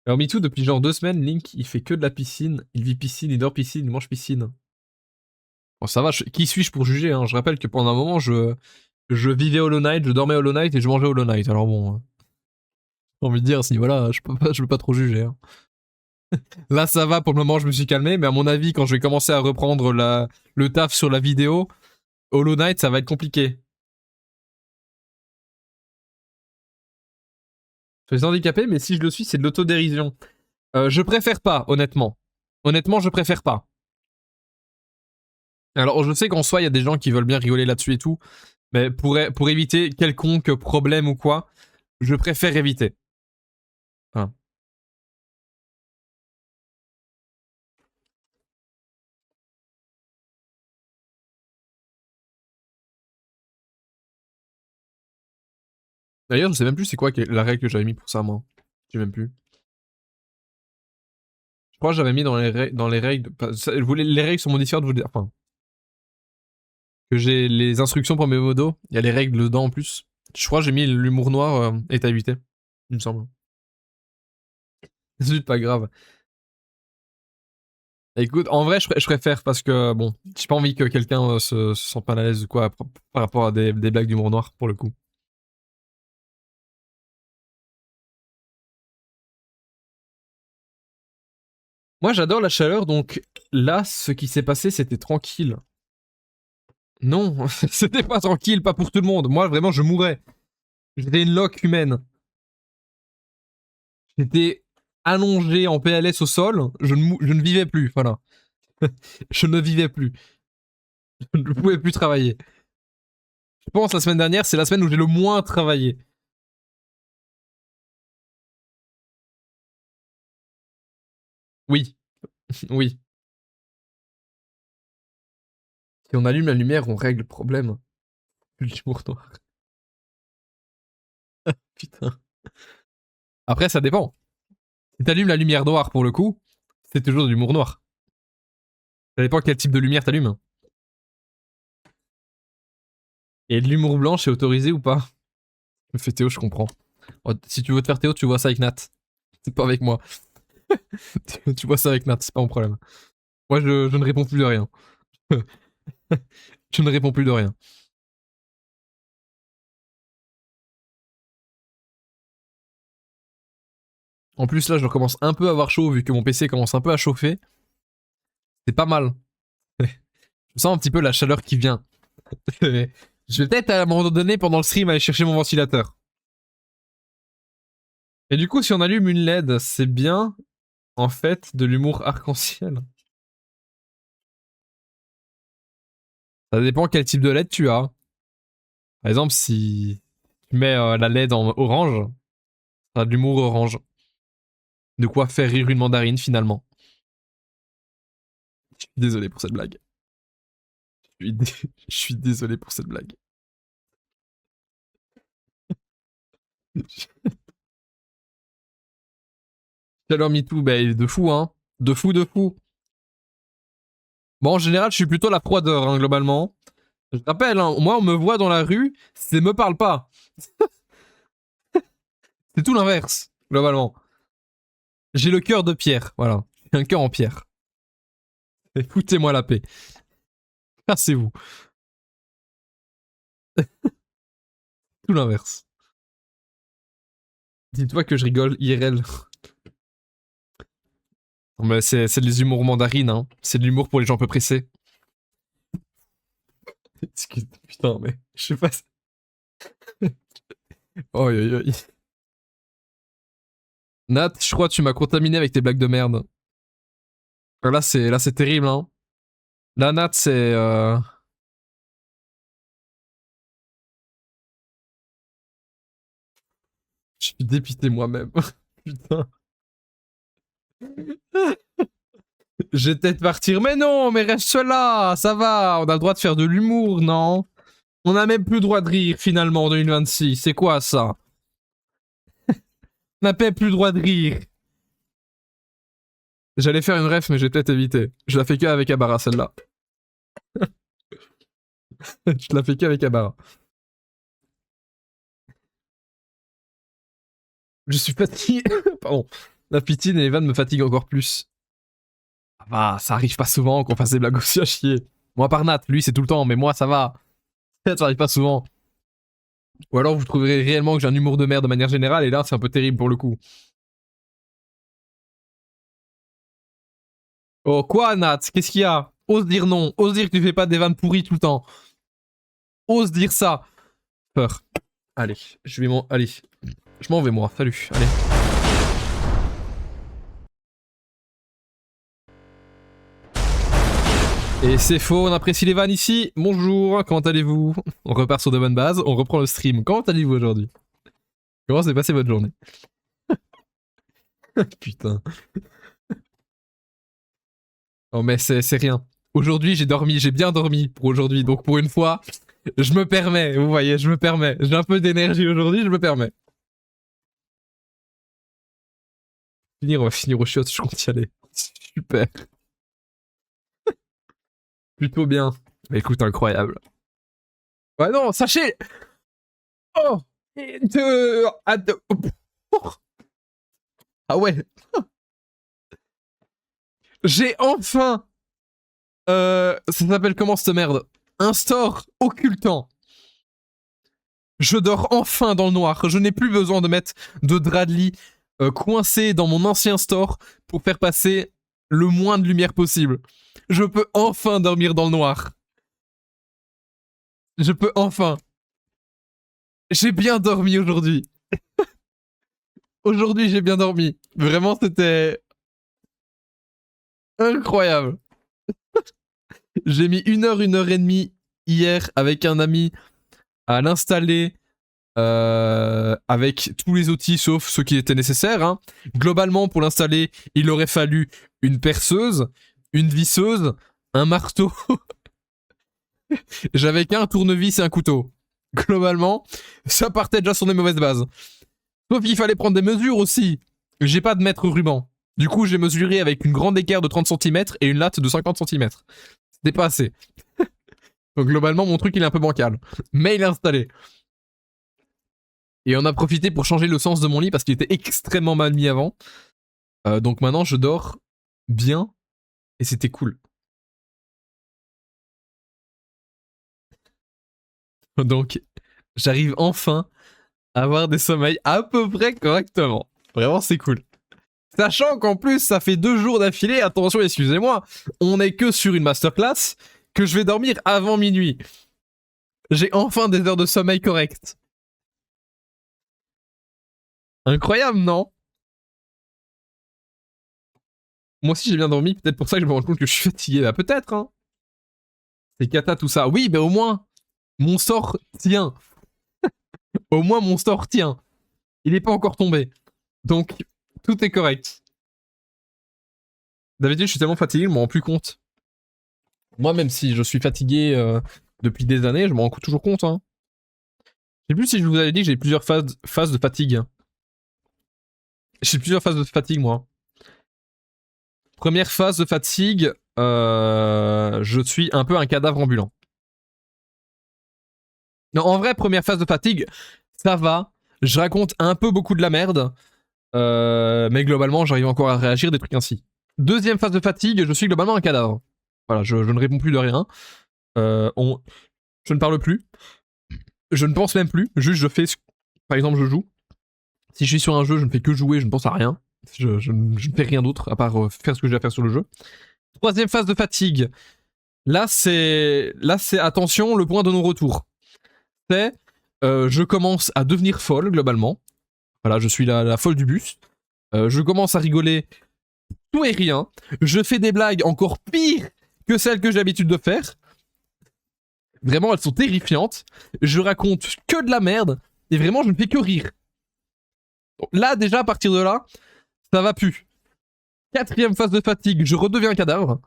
Alors MeToo, depuis genre 2 semaines, Link, il fait que de la piscine. Il vit piscine, il dort piscine, il mange piscine. Bon, ça va, qui suis-je pour juger hein. Je rappelle que pendant un moment, je vivais Hollow Knight, je dormais Hollow Knight et je mangeais Hollow Knight. Alors bon, j'ai envie de dire, à ce niveau-là, je peux pas trop juger. Hein. Là, ça va, pour le moment, je me suis calmé, mais à mon avis, quand je vais commencer à reprendre le taf sur la vidéo, Hollow Knight, ça va être compliqué. Je suis handicapé, mais si je le suis, c'est de l'autodérision. Je préfère pas, honnêtement. Honnêtement, je préfère pas. Alors, je sais qu'en soi, il y a des gens qui veulent bien rigoler là-dessus et tout, mais pour éviter quelconque problème ou quoi, je préfère éviter. Hein. D'ailleurs, je sais même plus c'est quoi la règle que j'avais mis pour ça, moi. Je sais même plus. Je crois que j'avais mis dans les règles. Les règles sur mon Discord, vous dire. Enfin. Que j'ai les instructions pour mes modos. Il y a les règles dedans en plus. Je crois que j'ai mis l'humour noir est à éviter. Il me semble. C'est pas grave. Écoute, en vrai, je préfère parce que, bon, j'ai pas envie que quelqu'un se sente mal à l'aise ou quoi par rapport à des blagues d'humour noir, pour le coup. Moi, j'adore la chaleur, donc là, ce qui s'est passé, c'était tranquille. Non, c'était pas tranquille, pas pour tout le monde. Moi, vraiment, je mourais. J'étais une loque humaine. J'étais allongé en PLS au sol. Je ne vivais plus, voilà. Je ne vivais plus. Je ne pouvais plus travailler. Je pense la semaine dernière, c'est la semaine où j'ai le moins travaillé. Oui, oui. Si on allume la lumière, on règle le problème. L'humour noir. Putain. Après, ça dépend. Si t'allumes la lumière noire pour le coup, c'est toujours de l'humour noir. Ça dépend quel type de lumière t'allumes. Et de l'humour blanche est autorisé ou pas? Me fais Théo, je comprends. Oh, si tu veux te faire Théo, tu vois ça avec Nat. C'est pas avec moi. Tu vois ça avec Nat, c'est pas mon problème. Moi, je ne réponds plus de rien. Je ne réponds plus de rien. En plus, là, je recommence un peu à avoir chaud vu que mon PC commence un peu à chauffer. C'est pas mal. Je sens un petit peu la chaleur qui vient. Je vais peut-être à un moment donné pendant le stream aller chercher mon ventilateur. Et du coup, si on allume une LED, c'est bien en fait de l'humour arc-en-ciel. Ça dépend quel type de LED tu as. Par exemple, si tu mets la LED en orange, ça a de l'humour orange. De quoi faire rire une mandarine finalement. Je suis désolé pour cette blague. Je suis désolé pour cette blague. Chaleur MeToo, bah, de fou, hein. De fou, de fou. Bon, en général, je suis plutôt la froideur, hein, globalement. Je te rappelle, hein, moi, on me voit dans la rue, c'est me parle pas. C'est tout l'inverse, globalement. J'ai le cœur de pierre, voilà. J'ai un cœur en pierre. Et foutez-moi la paix. Cassez-vous. Tout l'inverse. Dis-toi que je rigole IRL. Mais c'est des humours mandarines, hein. C'est de l'humour pour les gens un peu pressés. Excuse, putain, mais je sais pas. Oh, yo. Nat, je crois que tu m'as contaminé avec tes blagues de merde. Là, c'est terrible, hein. Là, Nat, c'est... Je suis dépité moi-même. Putain. J'ai peut-être partir, mais non, mais reste là, ça va, on a le droit de faire de l'humour, non? On a même plus le droit de rire, finalement, en 2026, c'est quoi, ça? On n'a même plus le droit de rire. J'allais faire une ref, mais j'ai peut-être évité. Je la fais que avec Abara, celle-là. Je la fais que avec Abara. Je suis fatigué. Pardon. La pitine et les vannes me fatiguent encore plus. Ça va, ça arrive pas souvent qu'on fasse des blagues aussi à chier. Moi, par Nat, lui, c'est tout le temps, mais moi, ça va. Ça arrive pas souvent. Ou alors, vous trouverez réellement que j'ai un humour de merde de manière générale, et là, c'est un peu terrible pour le coup. Oh, quoi, Nat? Qu'est-ce qu'il y a? Ose dire non. Ose dire que tu fais pas des vannes pourries tout le temps. Ose dire ça. Peur. Allez, je vais m'en... Allez. Je m'en vais, moi. Salut. Allez. Et c'est faux, on apprécie les vannes ici. Bonjour, comment allez-vous? On repart sur de bonnes bases, on reprend le stream. Comment allez-vous aujourd'hui? Comment s'est passée votre journée? Putain. Oh mais c'est rien. Aujourd'hui j'ai dormi, j'ai bien dormi pour aujourd'hui. Donc pour une fois, je me permets, vous voyez, je me permets. J'ai un peu d'énergie aujourd'hui, je me permets. On va finir au shot, je compte y aller. Super. Plutôt bien. Bah écoute, incroyable. Ouais non, sachez... Oh Ah ouais. J'ai enfin... ça s'appelle comment cette merde? Un store occultant. Je dors enfin dans le noir. Je n'ai plus besoin de mettre de drap de lit coincé dans mon ancien store pour faire passer le moins de lumière possible. Je peux enfin dormir dans le noir. Je peux enfin. J'ai bien dormi aujourd'hui. Aujourd'hui, j'ai bien dormi. Vraiment, c'était incroyable. J'ai mis 1 heure et demie hier avec un ami à l'installer avec tous les outils sauf ceux qui étaient nécessaires. Hein. Globalement, pour l'installer, il aurait fallu une perceuse, une visseuse, un marteau. J'avais qu'un tournevis et un couteau. Globalement, ça partait déjà sur des mauvaises bases. Sauf qu'il fallait prendre des mesures aussi. J'ai pas de mètre ruban. Du coup, j'ai mesuré avec une grande équerre de 30 cm et une latte de 50 cm. C'était pas assez. Donc globalement, mon truc, il est un peu bancal. Mais il est installé. Et on a profité pour changer le sens de mon lit parce qu'il était extrêmement mal mis avant. Donc maintenant, je dors bien et c'était cool. Donc, j'arrive enfin à avoir des sommeils à peu près correctement. Vraiment, c'est cool. Sachant qu'en plus, ça fait 2 jours d'affilée, attention, excusez-moi, on est que sur une masterclass, que je vais dormir avant minuit. J'ai enfin des heures de sommeil correctes. Incroyable, non? Moi aussi j'ai bien dormi, peut-être pour ça que je me rends compte que je suis fatigué. Bah peut-être, hein. C'est cata tout ça. Oui, mais au moins, mon sort tient. Au moins mon sort tient. Il n'est pas encore tombé. Donc, tout est correct. D'habitude, je suis tellement fatigué, je m'en rends plus compte. Moi, même si je suis fatigué depuis des années, je m'en rends toujours compte. Hein. Je sais plus si je vous avais dit que j'ai plusieurs phases de fatigue. J'ai plusieurs phases de fatigue, moi. Première phase de fatigue, je suis un peu un cadavre ambulant. Non, en vrai, première phase de fatigue, ça va. Je raconte un peu beaucoup de la merde. Mais globalement, j'arrive encore à réagir des trucs ainsi. Deuxième phase de fatigue, je suis globalement un cadavre. Voilà, je ne réponds plus de rien. Je ne parle plus. Je ne pense même plus. Juste, je fais... Par exemple, je joue. Si je suis sur un jeu, je ne fais que jouer, je ne pense à rien. Je ne fais rien d'autre à part faire ce que j'ai à faire sur le jeu. Troisième phase de fatigue. Là, c'est attention, le point de non-retour. C'est, je commence à devenir folle, globalement. Voilà, je suis la folle du bus. Je commence à rigoler tout et rien. Je fais des blagues encore pires que celles que j'ai l'habitude de faire. Vraiment, elles sont terrifiantes. Je raconte que de la merde. Et vraiment, je ne fais que rire. Donc là, déjà, à partir de là, ça va plus. 4e phase de fatigue, je redeviens un cadavre.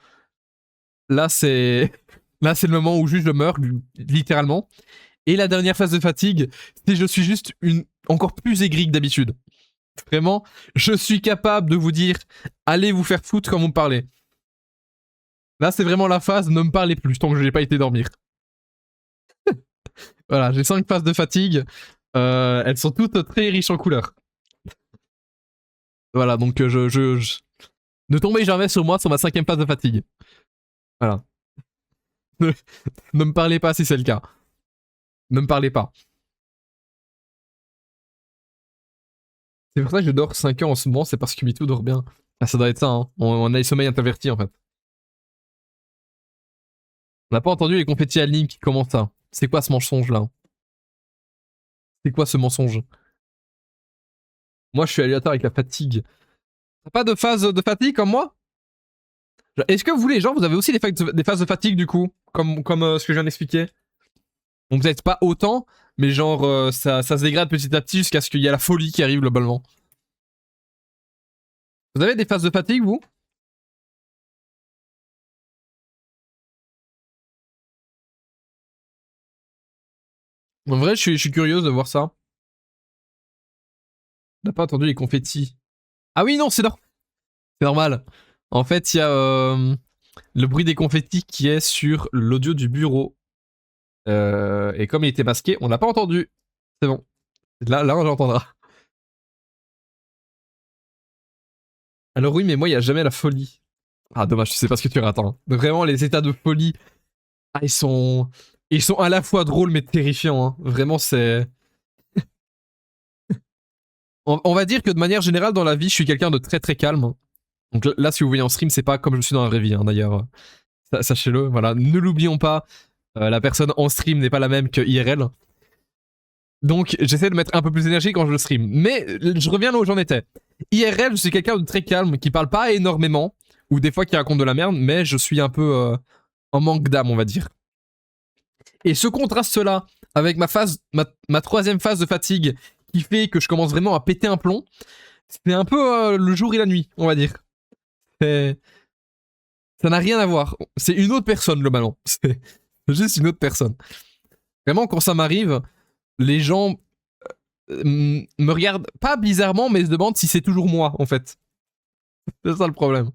Là, c'est le moment où juste je meurs, littéralement. Et la dernière phase de fatigue, c'est je suis juste encore plus aigri que d'habitude. Vraiment, je suis capable de vous dire, allez vous faire foutre quand vous me parlez. Là, c'est vraiment la phase, ne me parlez plus tant que je n'ai pas été dormir. Voilà, j'ai 5 phases de fatigue. Elles sont toutes très riches en couleurs. Voilà, donc ne tombez jamais sur moi sur ma 5e phase de fatigue. Voilà. Ne me parlez pas si c'est le cas. Ne me parlez pas. C'est pour ça que je dors 5 heures en ce moment, c'est parce que Mito dort bien. Ah, ça doit être ça, hein. On a le sommeil interverti en fait. On n'a pas entendu les confettis à Link qui commencent ça. C'est quoi ce mensonge là? C'est quoi ce mensonge? Moi je suis aléatoire avec la fatigue. T'as pas de phase de fatigue comme moi? Est-ce que vous les gens, vous avez aussi des phases de fatigue du coup? Comme ce que je viens d'expliquer? Donc peut-être pas autant, mais genre ça se dégrade petit à petit jusqu'à ce qu'il y ait la folie qui arrive globalement. Vous avez des phases de fatigue vous? En vrai, je suis curieuse de voir ça. On n'a pas entendu les confettis. Ah oui, non, c'est normal. En fait, il y a le bruit des confettis qui est sur l'audio du bureau. Et comme il était masqué, on l'a pas entendu. C'est bon. Là, on l'entendra. Alors oui, mais moi, il n'y a jamais la folie. Ah, dommage, tu sais pas ce que tu rates. Hein. Vraiment, les états de folie, ah, ils sont à la fois drôles mais terrifiants. Hein. Vraiment, c'est... On va dire que de manière générale, dans la vie, je suis quelqu'un de très très calme. Donc là, si vous voyez en stream, c'est pas comme je suis dans la vraie vie, hein, d'ailleurs. Sachez-le, voilà. Ne l'oublions pas, la personne en stream n'est pas la même que IRL. Donc j'essaie de mettre un peu plus d'énergie quand je le stream. Mais je reviens là où j'en étais. IRL, je suis quelqu'un de très calme, qui parle pas énormément, ou des fois qui raconte de la merde, mais je suis un peu en manque d'âme, on va dire. Et ce contraste-là, avec ma 3e phase de fatigue, qui fait que je commence vraiment à péter un plomb, c'est un peu le jour et la nuit, on va dire. Ça n'a rien à voir. C'est une autre personne, globalement. C'est juste une autre personne. Vraiment, quand ça m'arrive, les gens me regardent pas bizarrement, mais se demandent si c'est toujours moi, en fait. C'est ça le problème.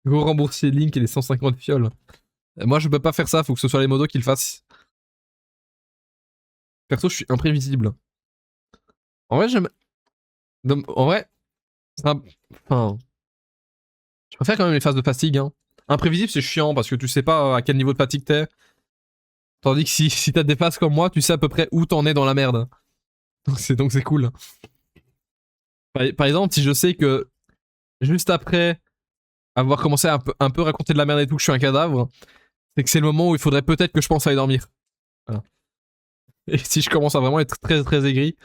Go rembourser Link et les 150 fioles. Moi, je peux pas faire ça, faut que ce soit les modos qui le fassent. Perso, je suis imprévisible. En vrai, j'aime. En vrai, enfin, je préfère quand même les phases de fatigue. Hein. Imprévisible, c'est chiant parce que tu sais pas à quel niveau de fatigue t'es. Tandis que si t'as des phases comme moi, tu sais à peu près où t'en es dans la merde. Donc c'est cool. Par exemple, si je sais que juste après avoir commencé à un peu raconter de la merde et tout, que je suis un cadavre, c'est que c'est le moment où il faudrait peut-être que je pense à aller dormir. Voilà. Et si je commence à vraiment être très très aigri,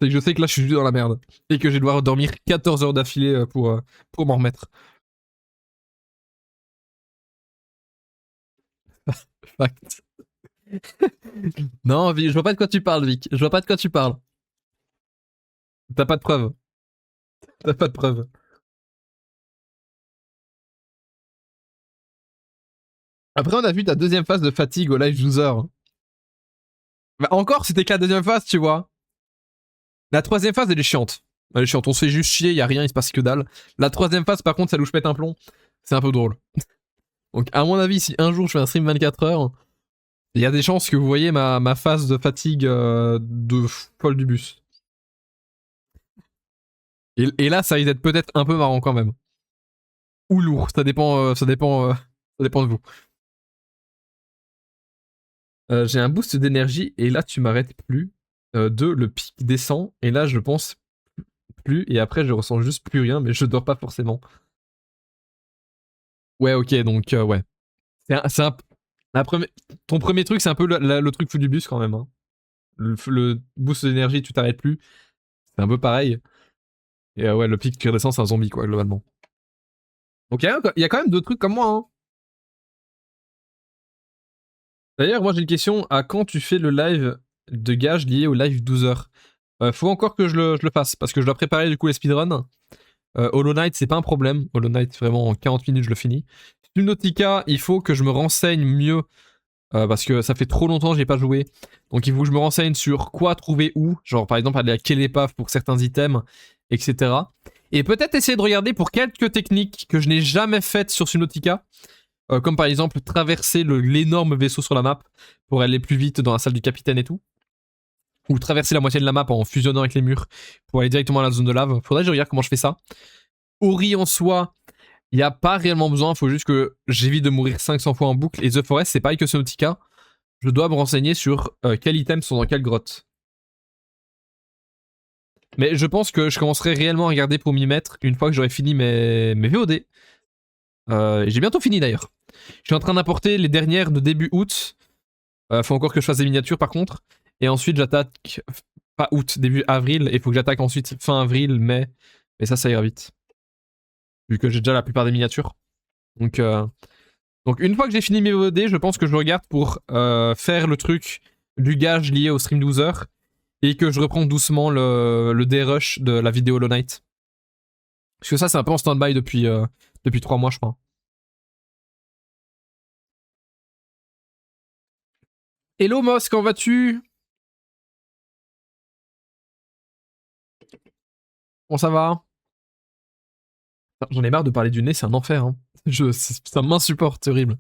c'est que je sais que là je suis juste dans la merde. Et que je vais devoir dormir 14 heures d'affilée pour m'en remettre. Fact. Non, je vois pas de quoi tu parles, Vic. Je vois pas de quoi tu parles. T'as pas de preuves. T'as pas de preuves. Après, on a vu ta 2e phase de fatigue au live user. Bah, encore, c'était que la 2e phase, tu vois. La 3e phase, elle est chiante. Elle est chiante. On se fait juste chier, y a rien, il se passe que dalle. La 3e phase, par contre, ça louche pète un plomb. C'est un peu drôle. Donc, à mon avis, si un jour je fais un stream 24 heures, il y a des chances que vous voyez ma phase de fatigue de folle du bus. Et là, ça risque d'être peut-être un peu marrant quand même. Ou lourd, ça dépend, ça dépend de vous. J'ai un boost d'énergie et là tu m'arrêtes plus. 2, le pic descend et là je pense plus et après je ressens juste plus rien mais je dors pas forcément. Ouais, ok, donc ouais. C'est un... Ton premier truc, c'est un peu le truc fou du bus quand même. Hein. Le boost d'énergie, tu t'arrêtes plus. C'est un peu pareil. Et ouais, le pic qui redescend, c'est un zombie, quoi, globalement. Donc il y a quand même d'autres trucs comme moi. Hein. D'ailleurs, moi j'ai une question. À quand tu fais le live de gage lié au live 12h? Faut encore que je le fasse, parce que je dois préparer du coup les speedruns. Hollow Knight, c'est pas un problème. Hollow Knight, vraiment, en 40 minutes, je le finis. Subnautica, il faut que je me renseigne mieux, parce que ça fait trop longtemps que j'ai pas joué. Donc il faut que je me renseigne sur quoi trouver où. Genre, par exemple, aller à quelle épave pour certains items, etc. Et peut-être essayer de regarder pour quelques techniques que je n'ai jamais faites sur Subnautica. Comme par exemple traverser l'énorme vaisseau sur la map pour aller plus vite dans la salle du capitaine et tout. Ou traverser la moitié de la map en fusionnant avec les murs pour aller directement à la zone de lave. Faudrait que je regarde comment je fais ça. Ori en soi, il n'y a pas réellement besoin, faut juste que j'évite de mourir 500 fois en boucle. Et The Forest, c'est pareil que Subnautica. Je dois me renseigner sur quels items sont dans quelle grotte. Mais je pense que je commencerai réellement à regarder pour m'y mettre une fois que j'aurai fini mes VOD. J'ai bientôt fini d'ailleurs. Je suis en train d'importer les dernières de début août. Faut encore que je fasse des miniatures par contre. Et ensuite j'attaque, pas août, début avril. Et il faut que j'attaque ensuite fin avril, mai. Mais ça ira vite. Vu que j'ai déjà la plupart des miniatures. Donc une fois que j'ai fini mes VOD, je pense que je regarde pour faire le truc du gage lié au stream 12h. Et que je reprends doucement le D-Rush de la vidéo Hollow Knight. Parce que ça, c'est un peu en stand-by depuis 3 mois, je crois. Hello Moss, comment vas-tu? Bon, ça va? J'en ai marre de parler du nez, c'est un enfer. Hein. Ça m'insupporte, terrible.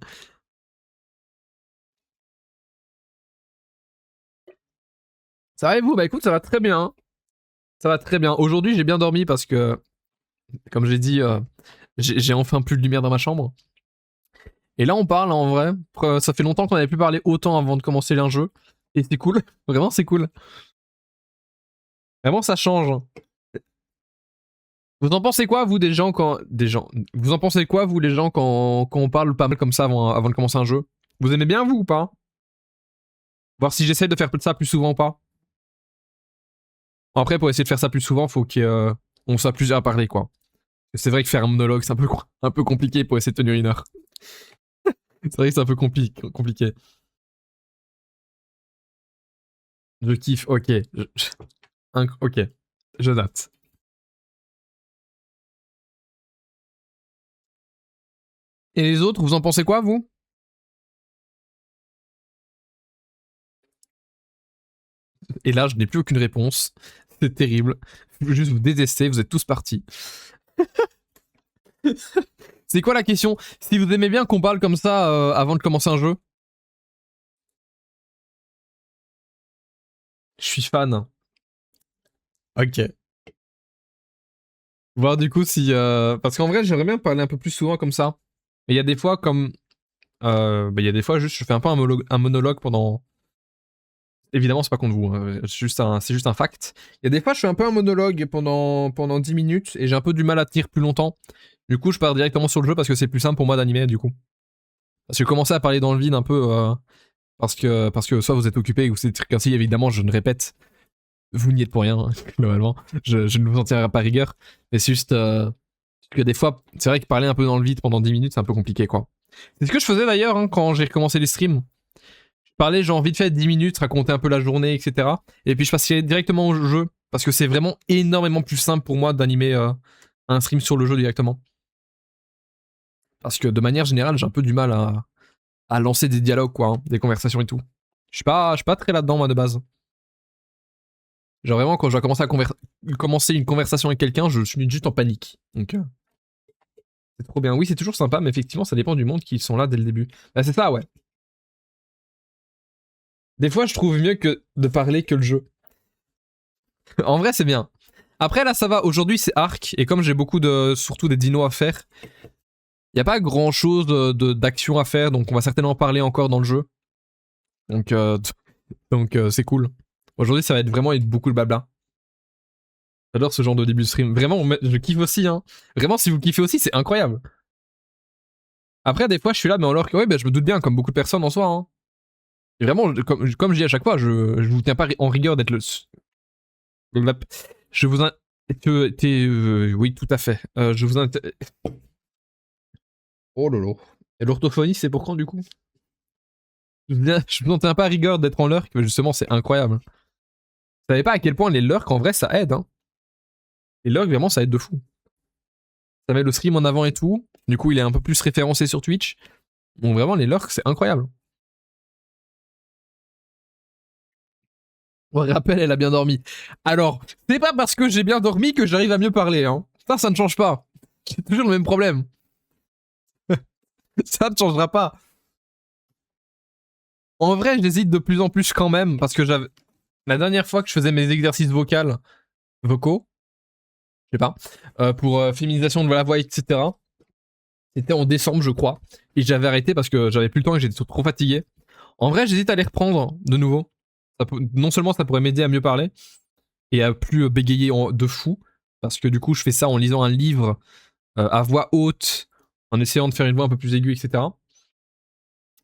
Ça va et vous? Bah écoute, ça va très bien. Ça va très bien. Aujourd'hui, j'ai bien dormi parce que, comme j'ai dit, j'ai enfin plus de lumière dans ma chambre. Et là, on parle en vrai. Ça fait longtemps qu'on n'avait plus parlé autant avant de commencer un jeu. Et c'est cool. Vraiment, c'est cool. Vraiment, ça change. Vous en pensez quoi, vous, des gens quand. Des gens. Vous en pensez quoi, vous, les gens, quand on parle pas mal comme ça avant de commencer un jeu? Vous aimez bien, vous, ou pas? Voir si j'essaie de faire ça plus souvent ou pas. Après, pour essayer de faire ça plus souvent, faut qu'on soit plusieurs à parler, quoi. C'est vrai que faire un monologue, c'est un peu compliqué pour essayer de tenir une heure. C'est vrai que c'est un peu compliqué. Je kiffe, ok. Ok, je note. Et les autres, vous en pensez quoi, vous? Et là, je n'ai plus aucune réponse. C'est terrible. Je veux juste vous détester, vous êtes tous partis. C'est quoi la question? Si vous aimez bien qu'on parle comme ça avant de commencer un jeu? Je suis fan. Ok. Voir du coup si... Parce qu'en vrai, j'aimerais bien parler un peu plus souvent comme ça. Mais il y a des fois comme... Il y a des fois juste je fais un peu un monologue pendant... Évidemment, c'est pas contre vous, hein. C'est juste un fact. Il y a des fois, je fais un peu un monologue pendant 10 minutes et j'ai un peu du mal à tenir plus longtemps. Du coup, je pars directement sur le jeu parce que c'est plus simple pour moi d'animer, du coup. Parce que commencer à parler dans le vide un peu, parce que soit vous êtes occupé ou c'est des trucs ainsi, évidemment, je ne répète, vous n'y êtes pour rien, hein, globalement. Je ne vous en tirerai pas rigueur. Mais c'est juste que des fois, c'est vrai que parler un peu dans le vide pendant 10 minutes, c'est un peu compliqué, quoi. C'est ce que je faisais d'ailleurs hein, quand j'ai recommencé les streams. Je parlais genre vite fait 10 minutes, raconter un peu la journée, etc. Et puis je passais directement au jeu, parce que c'est vraiment énormément plus simple pour moi d'animer un stream sur le jeu directement. Parce que de manière générale, j'ai un peu du mal à lancer des dialogues, quoi, hein, des conversations et tout. Je suis pas très là-dedans, moi, de base. Genre vraiment, quand je dois commencer une conversation avec quelqu'un, je suis juste en panique. Donc, c'est trop bien. Oui, c'est toujours sympa, mais effectivement, ça dépend du monde qui sont là dès le début. Bah, c'est ça, ouais. Des fois, je trouve mieux que de parler que le jeu. En vrai, c'est bien. Après, là, ça va. Aujourd'hui, c'est Arc. Et comme j'ai beaucoup surtout des dinos à faire, il n'y a pas grand chose d'action à faire. Donc, on va certainement parler encore dans le jeu. Donc, c'est cool. Aujourd'hui, ça va être vraiment beaucoup de blabla. J'adore ce genre de début de stream. Vraiment, je kiffe aussi. Hein. Vraiment, si vous kiffez aussi, c'est incroyable. Après, des fois, je suis là, mais en lurk, ouais, bah, je me doute bien, comme beaucoup de personnes en soi. Hein. Et vraiment, comme je dis à chaque fois, je vous tiens pas en rigueur d'être le. Je vous. Oui, tout à fait. Je vous. Oh lolo. Et l'orthophonie, c'est pour quand du coup? Je vous en tiens pas à rigueur d'être en lurk, mais justement, c'est incroyable. Vous savez pas à quel point les lurks, en vrai, ça aide. Hein. Les lurks, vraiment, ça aide de fou. Ça met le stream en avant et tout. Du coup, il est un peu plus référencé sur Twitch. Donc vraiment, les lurks, c'est incroyable. On rappelle, elle a bien dormi. Alors, c'est pas parce que j'ai bien dormi que j'arrive à mieux parler. Hein. Ça ne change pas. C'est toujours le même problème. Ça ne changera pas. En vrai, j'hésite de plus en plus quand même, parce que j'avais... La dernière fois que je faisais mes exercices vocaux, je sais pas, pour féminisation de la voix, etc., c'était en décembre, je crois. Et j'avais arrêté parce que j'avais plus le temps et j'étais trop fatigué. En vrai, j'hésite à les reprendre de nouveau. Non seulement ça pourrait m'aider à mieux parler, et à plus bégayer de fou, parce que du coup, je fais ça en lisant un livre à voix haute, en essayant de faire une voix un peu plus aiguë, etc.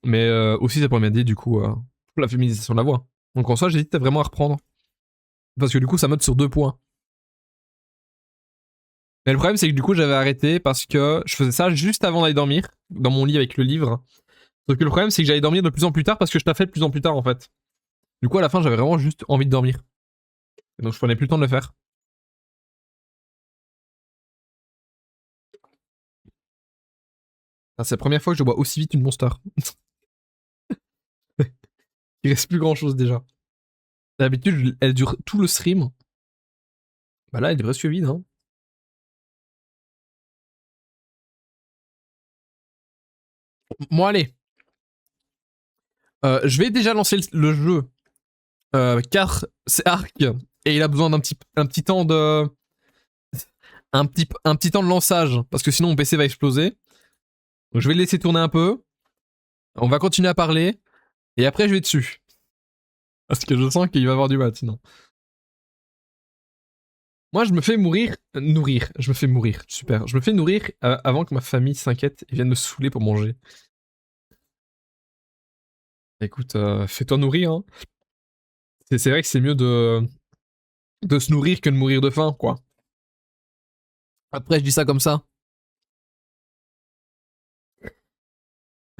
Mais aussi, ça pourrait m'aider du coup pour la féminisation de la voix. Donc en soi, j'hésite vraiment à reprendre. Parce que du coup, ça m'aide sur 2 points. Mais le problème, c'est que du coup, j'avais arrêté parce que je faisais ça juste avant d'aller dormir, dans mon lit avec le livre. Sauf que le problème, c'est que j'allais dormir de plus en plus tard parce que je taffais de plus en plus tard en fait. Du coup, à la fin, j'avais vraiment juste envie de dormir. Et donc, je prenais plus le temps de le faire. C'est la première fois que je bois aussi vite une Monster. Il reste plus grand chose déjà. D'habitude, elle dure tout le stream. Bah là, elle est presque vide. Hein. Bon, allez. Je vais déjà lancer le jeu. Car c'est Arc. Et il a besoin d'un petit temps de. Un petit temps de lançage. Parce que sinon, mon PC va exploser. Donc, je vais le laisser tourner un peu. On va continuer à parler. Et après, je vais dessus. Parce que je sens qu'il va avoir du mal sinon. Moi, je me fais nourrir. Je me fais mourir. Super. Je me fais nourrir avant que ma famille s'inquiète et vienne me saouler pour manger. Écoute, fais-toi nourrir. Hein. C'est vrai que c'est mieux de se nourrir que de mourir de faim, quoi. Après, je dis ça comme ça.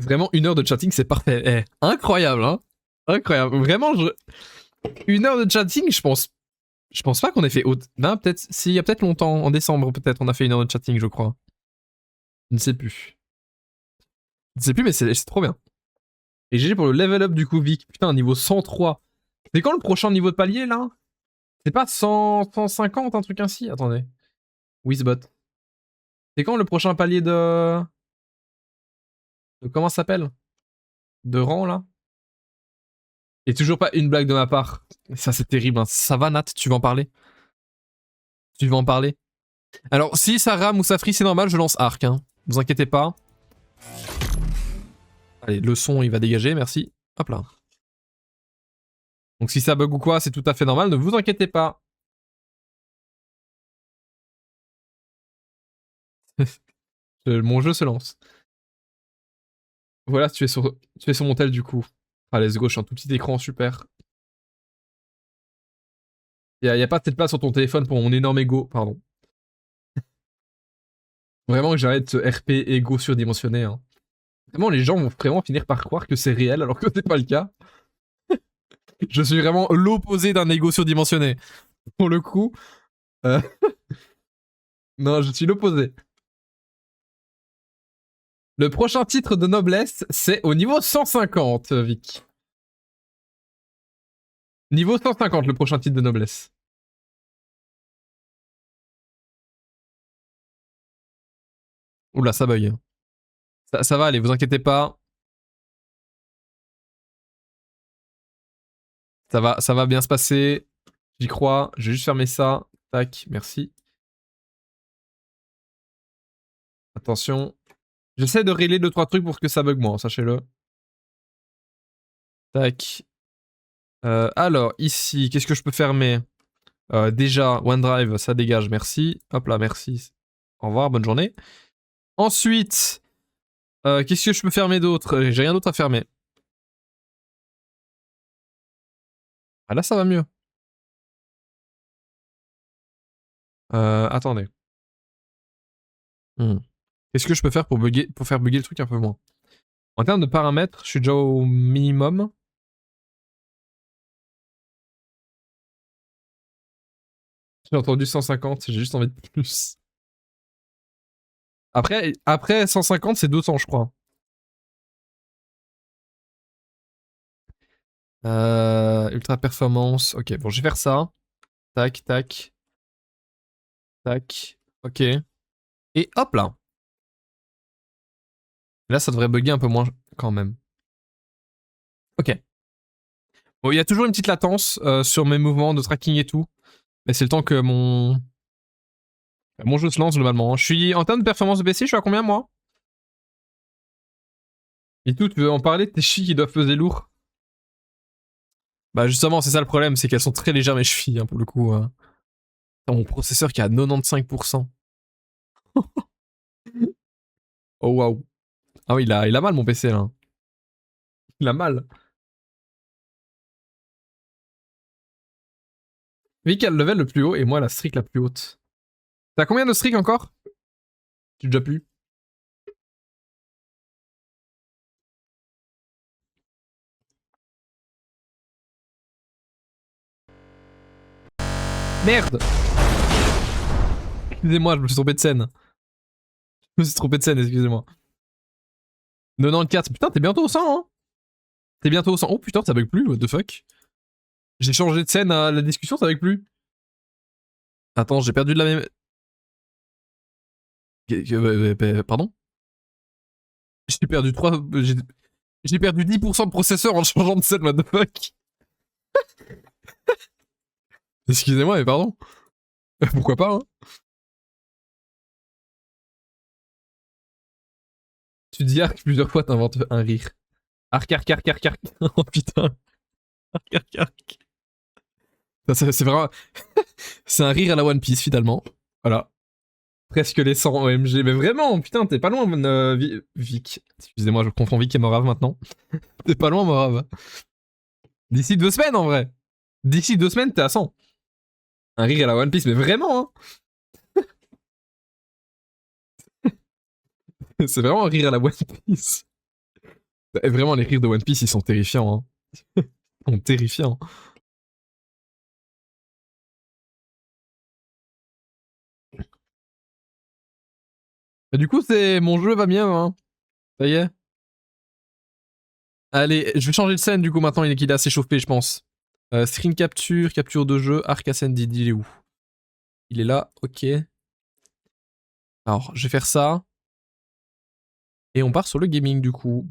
Vraiment, 1 heure de chatting, c'est parfait. Eh, incroyable, hein. Incroyable. Vraiment, 1 heure de chatting, je pense pas qu'on ait fait autre. Non, peut-être. Si, il y a peut-être longtemps, en décembre, peut-être, on a fait 1 heure de chatting, je crois. Je ne sais plus. Je ne sais plus, mais c'est trop bien. Et GG pour le level up du coup, Vic. Putain, niveau 103. C'est quand le prochain niveau de palier, là? C'est pas 100, 150, un truc ainsi? Attendez. Wizbot. C'est quand le prochain palier de comment ça s'appelle? De rang, là? Et toujours pas une blague de ma part. Ça, c'est terrible. Hein. Ça va, Nat? Tu vas en parler? Tu vas en parler? Alors, si ça rame ou ça frise, c'est normal, je lance arc. Hein. Ne vous inquiétez pas. Allez, le son, il va dégager, merci. Hop là. Donc si ça bug ou quoi, c'est tout à fait normal, ne vous inquiétez pas. Mon jeu se lance. Voilà, tu es sur mon tel du coup. Ah, let's go, je suis un tout petit écran, super. Y a pas de place sur ton téléphone pour mon énorme ego, pardon. Vraiment que j'arrête ce RP ego surdimensionné. Hein. Vraiment, les gens vont vraiment finir par croire que c'est réel alors que c'est pas le cas. Je suis vraiment l'opposé d'un ego surdimensionné. Pour le coup. Euh... non, je suis l'opposé. Le prochain titre de noblesse, c'est au niveau 150, Vic. Niveau 150, le prochain titre de noblesse. Oula, ça bug. Ça va aller, vous inquiétez pas. Ça va bien se passer. J'y crois. Je vais juste fermer ça. Tac, merci. Attention. J'essaie de régler 2-3 trucs pour que ça bug moins, sachez-le. Tac. Alors, ici, qu'est-ce que je peux fermer? Déjà, OneDrive, ça dégage, merci. Hop là, merci. Au revoir, bonne journée. Ensuite, Qu'est-ce que je peux fermer d'autre? J'ai rien d'autre à fermer. Ah là ça va mieux. Attendez. Qu'est-ce que je peux faire pour faire bugger le truc un peu moins? En termes de paramètres, je suis déjà au minimum. J'ai entendu 150, j'ai juste envie de plus. Après 150, c'est 200, je crois. Ultra performance. Ok, bon, je vais faire ça. Tac, tac, tac. Ok. Et hop là. Là, ça devrait bugger un peu moins quand même. Ok. Bon, il y a toujours une petite latence sur mes mouvements de tracking et tout. Mais c'est le temps que mon jeu se lance globalement. Je suis en termes de performance de PC, je suis à combien moi? Et tout, tu veux en parler de tes chevilles qui doivent peser lourd? Bah justement, c'est ça le problème, c'est qu'elles sont très légères mes chevilles, hein, pour le coup. Mon processeur qui est à 95%. Oh waouh. Ah oui, il a mal mon PC là. Il a mal. Vic a le level le plus haut et moi la streak la plus haute. T'as combien de streak encore? J'ai déjà pu. Merde. Excusez-moi, je me suis trompé de scène. Je me suis trompé de scène, excusez-moi. 94, putain, t'es bientôt au 100, hein? T'es bientôt au 100. Oh putain, ça bug plus, what the fuck? J'ai changé de scène à la discussion, ça bug plus. Attends, j'ai perdu de la même... Pardon? J'ai perdu 3... J'ai perdu 10% de processeur en changeant de scène, what the fuck? Excusez-moi, mais pardon. Pourquoi pas, hein? Tu dis arc plusieurs fois, t'inventes un rire. Arc, arc, arc, arc, arc. Oh putain. Arc, arc, arc. C'est vraiment... C'est un rire à la One Piece, finalement. Voilà. Presque les 100 OMG. Mais vraiment, putain, t'es pas loin, Vic. Excusez-moi, je confonds Vic et Morave maintenant. T'es pas loin, Morave. D'ici 2 semaines, en vrai. D'ici 2 semaines, t'es à 100. Un rire à la One Piece, mais vraiment, hein. C'est vraiment un rire à la One Piece. Et vraiment, les rires de One Piece, ils sont terrifiants, hein. Ils sont terrifiants. Et du coup, c'est mon jeu va bien, hein. Ça y est. Allez, je vais changer de scène, du coup, maintenant qu'il est assez chauffé, je pense. Screen capture, capture de jeu, Arc Ascended, il est où? Il est là, ok. Alors, je vais faire ça. Et on part sur le gaming, du coup.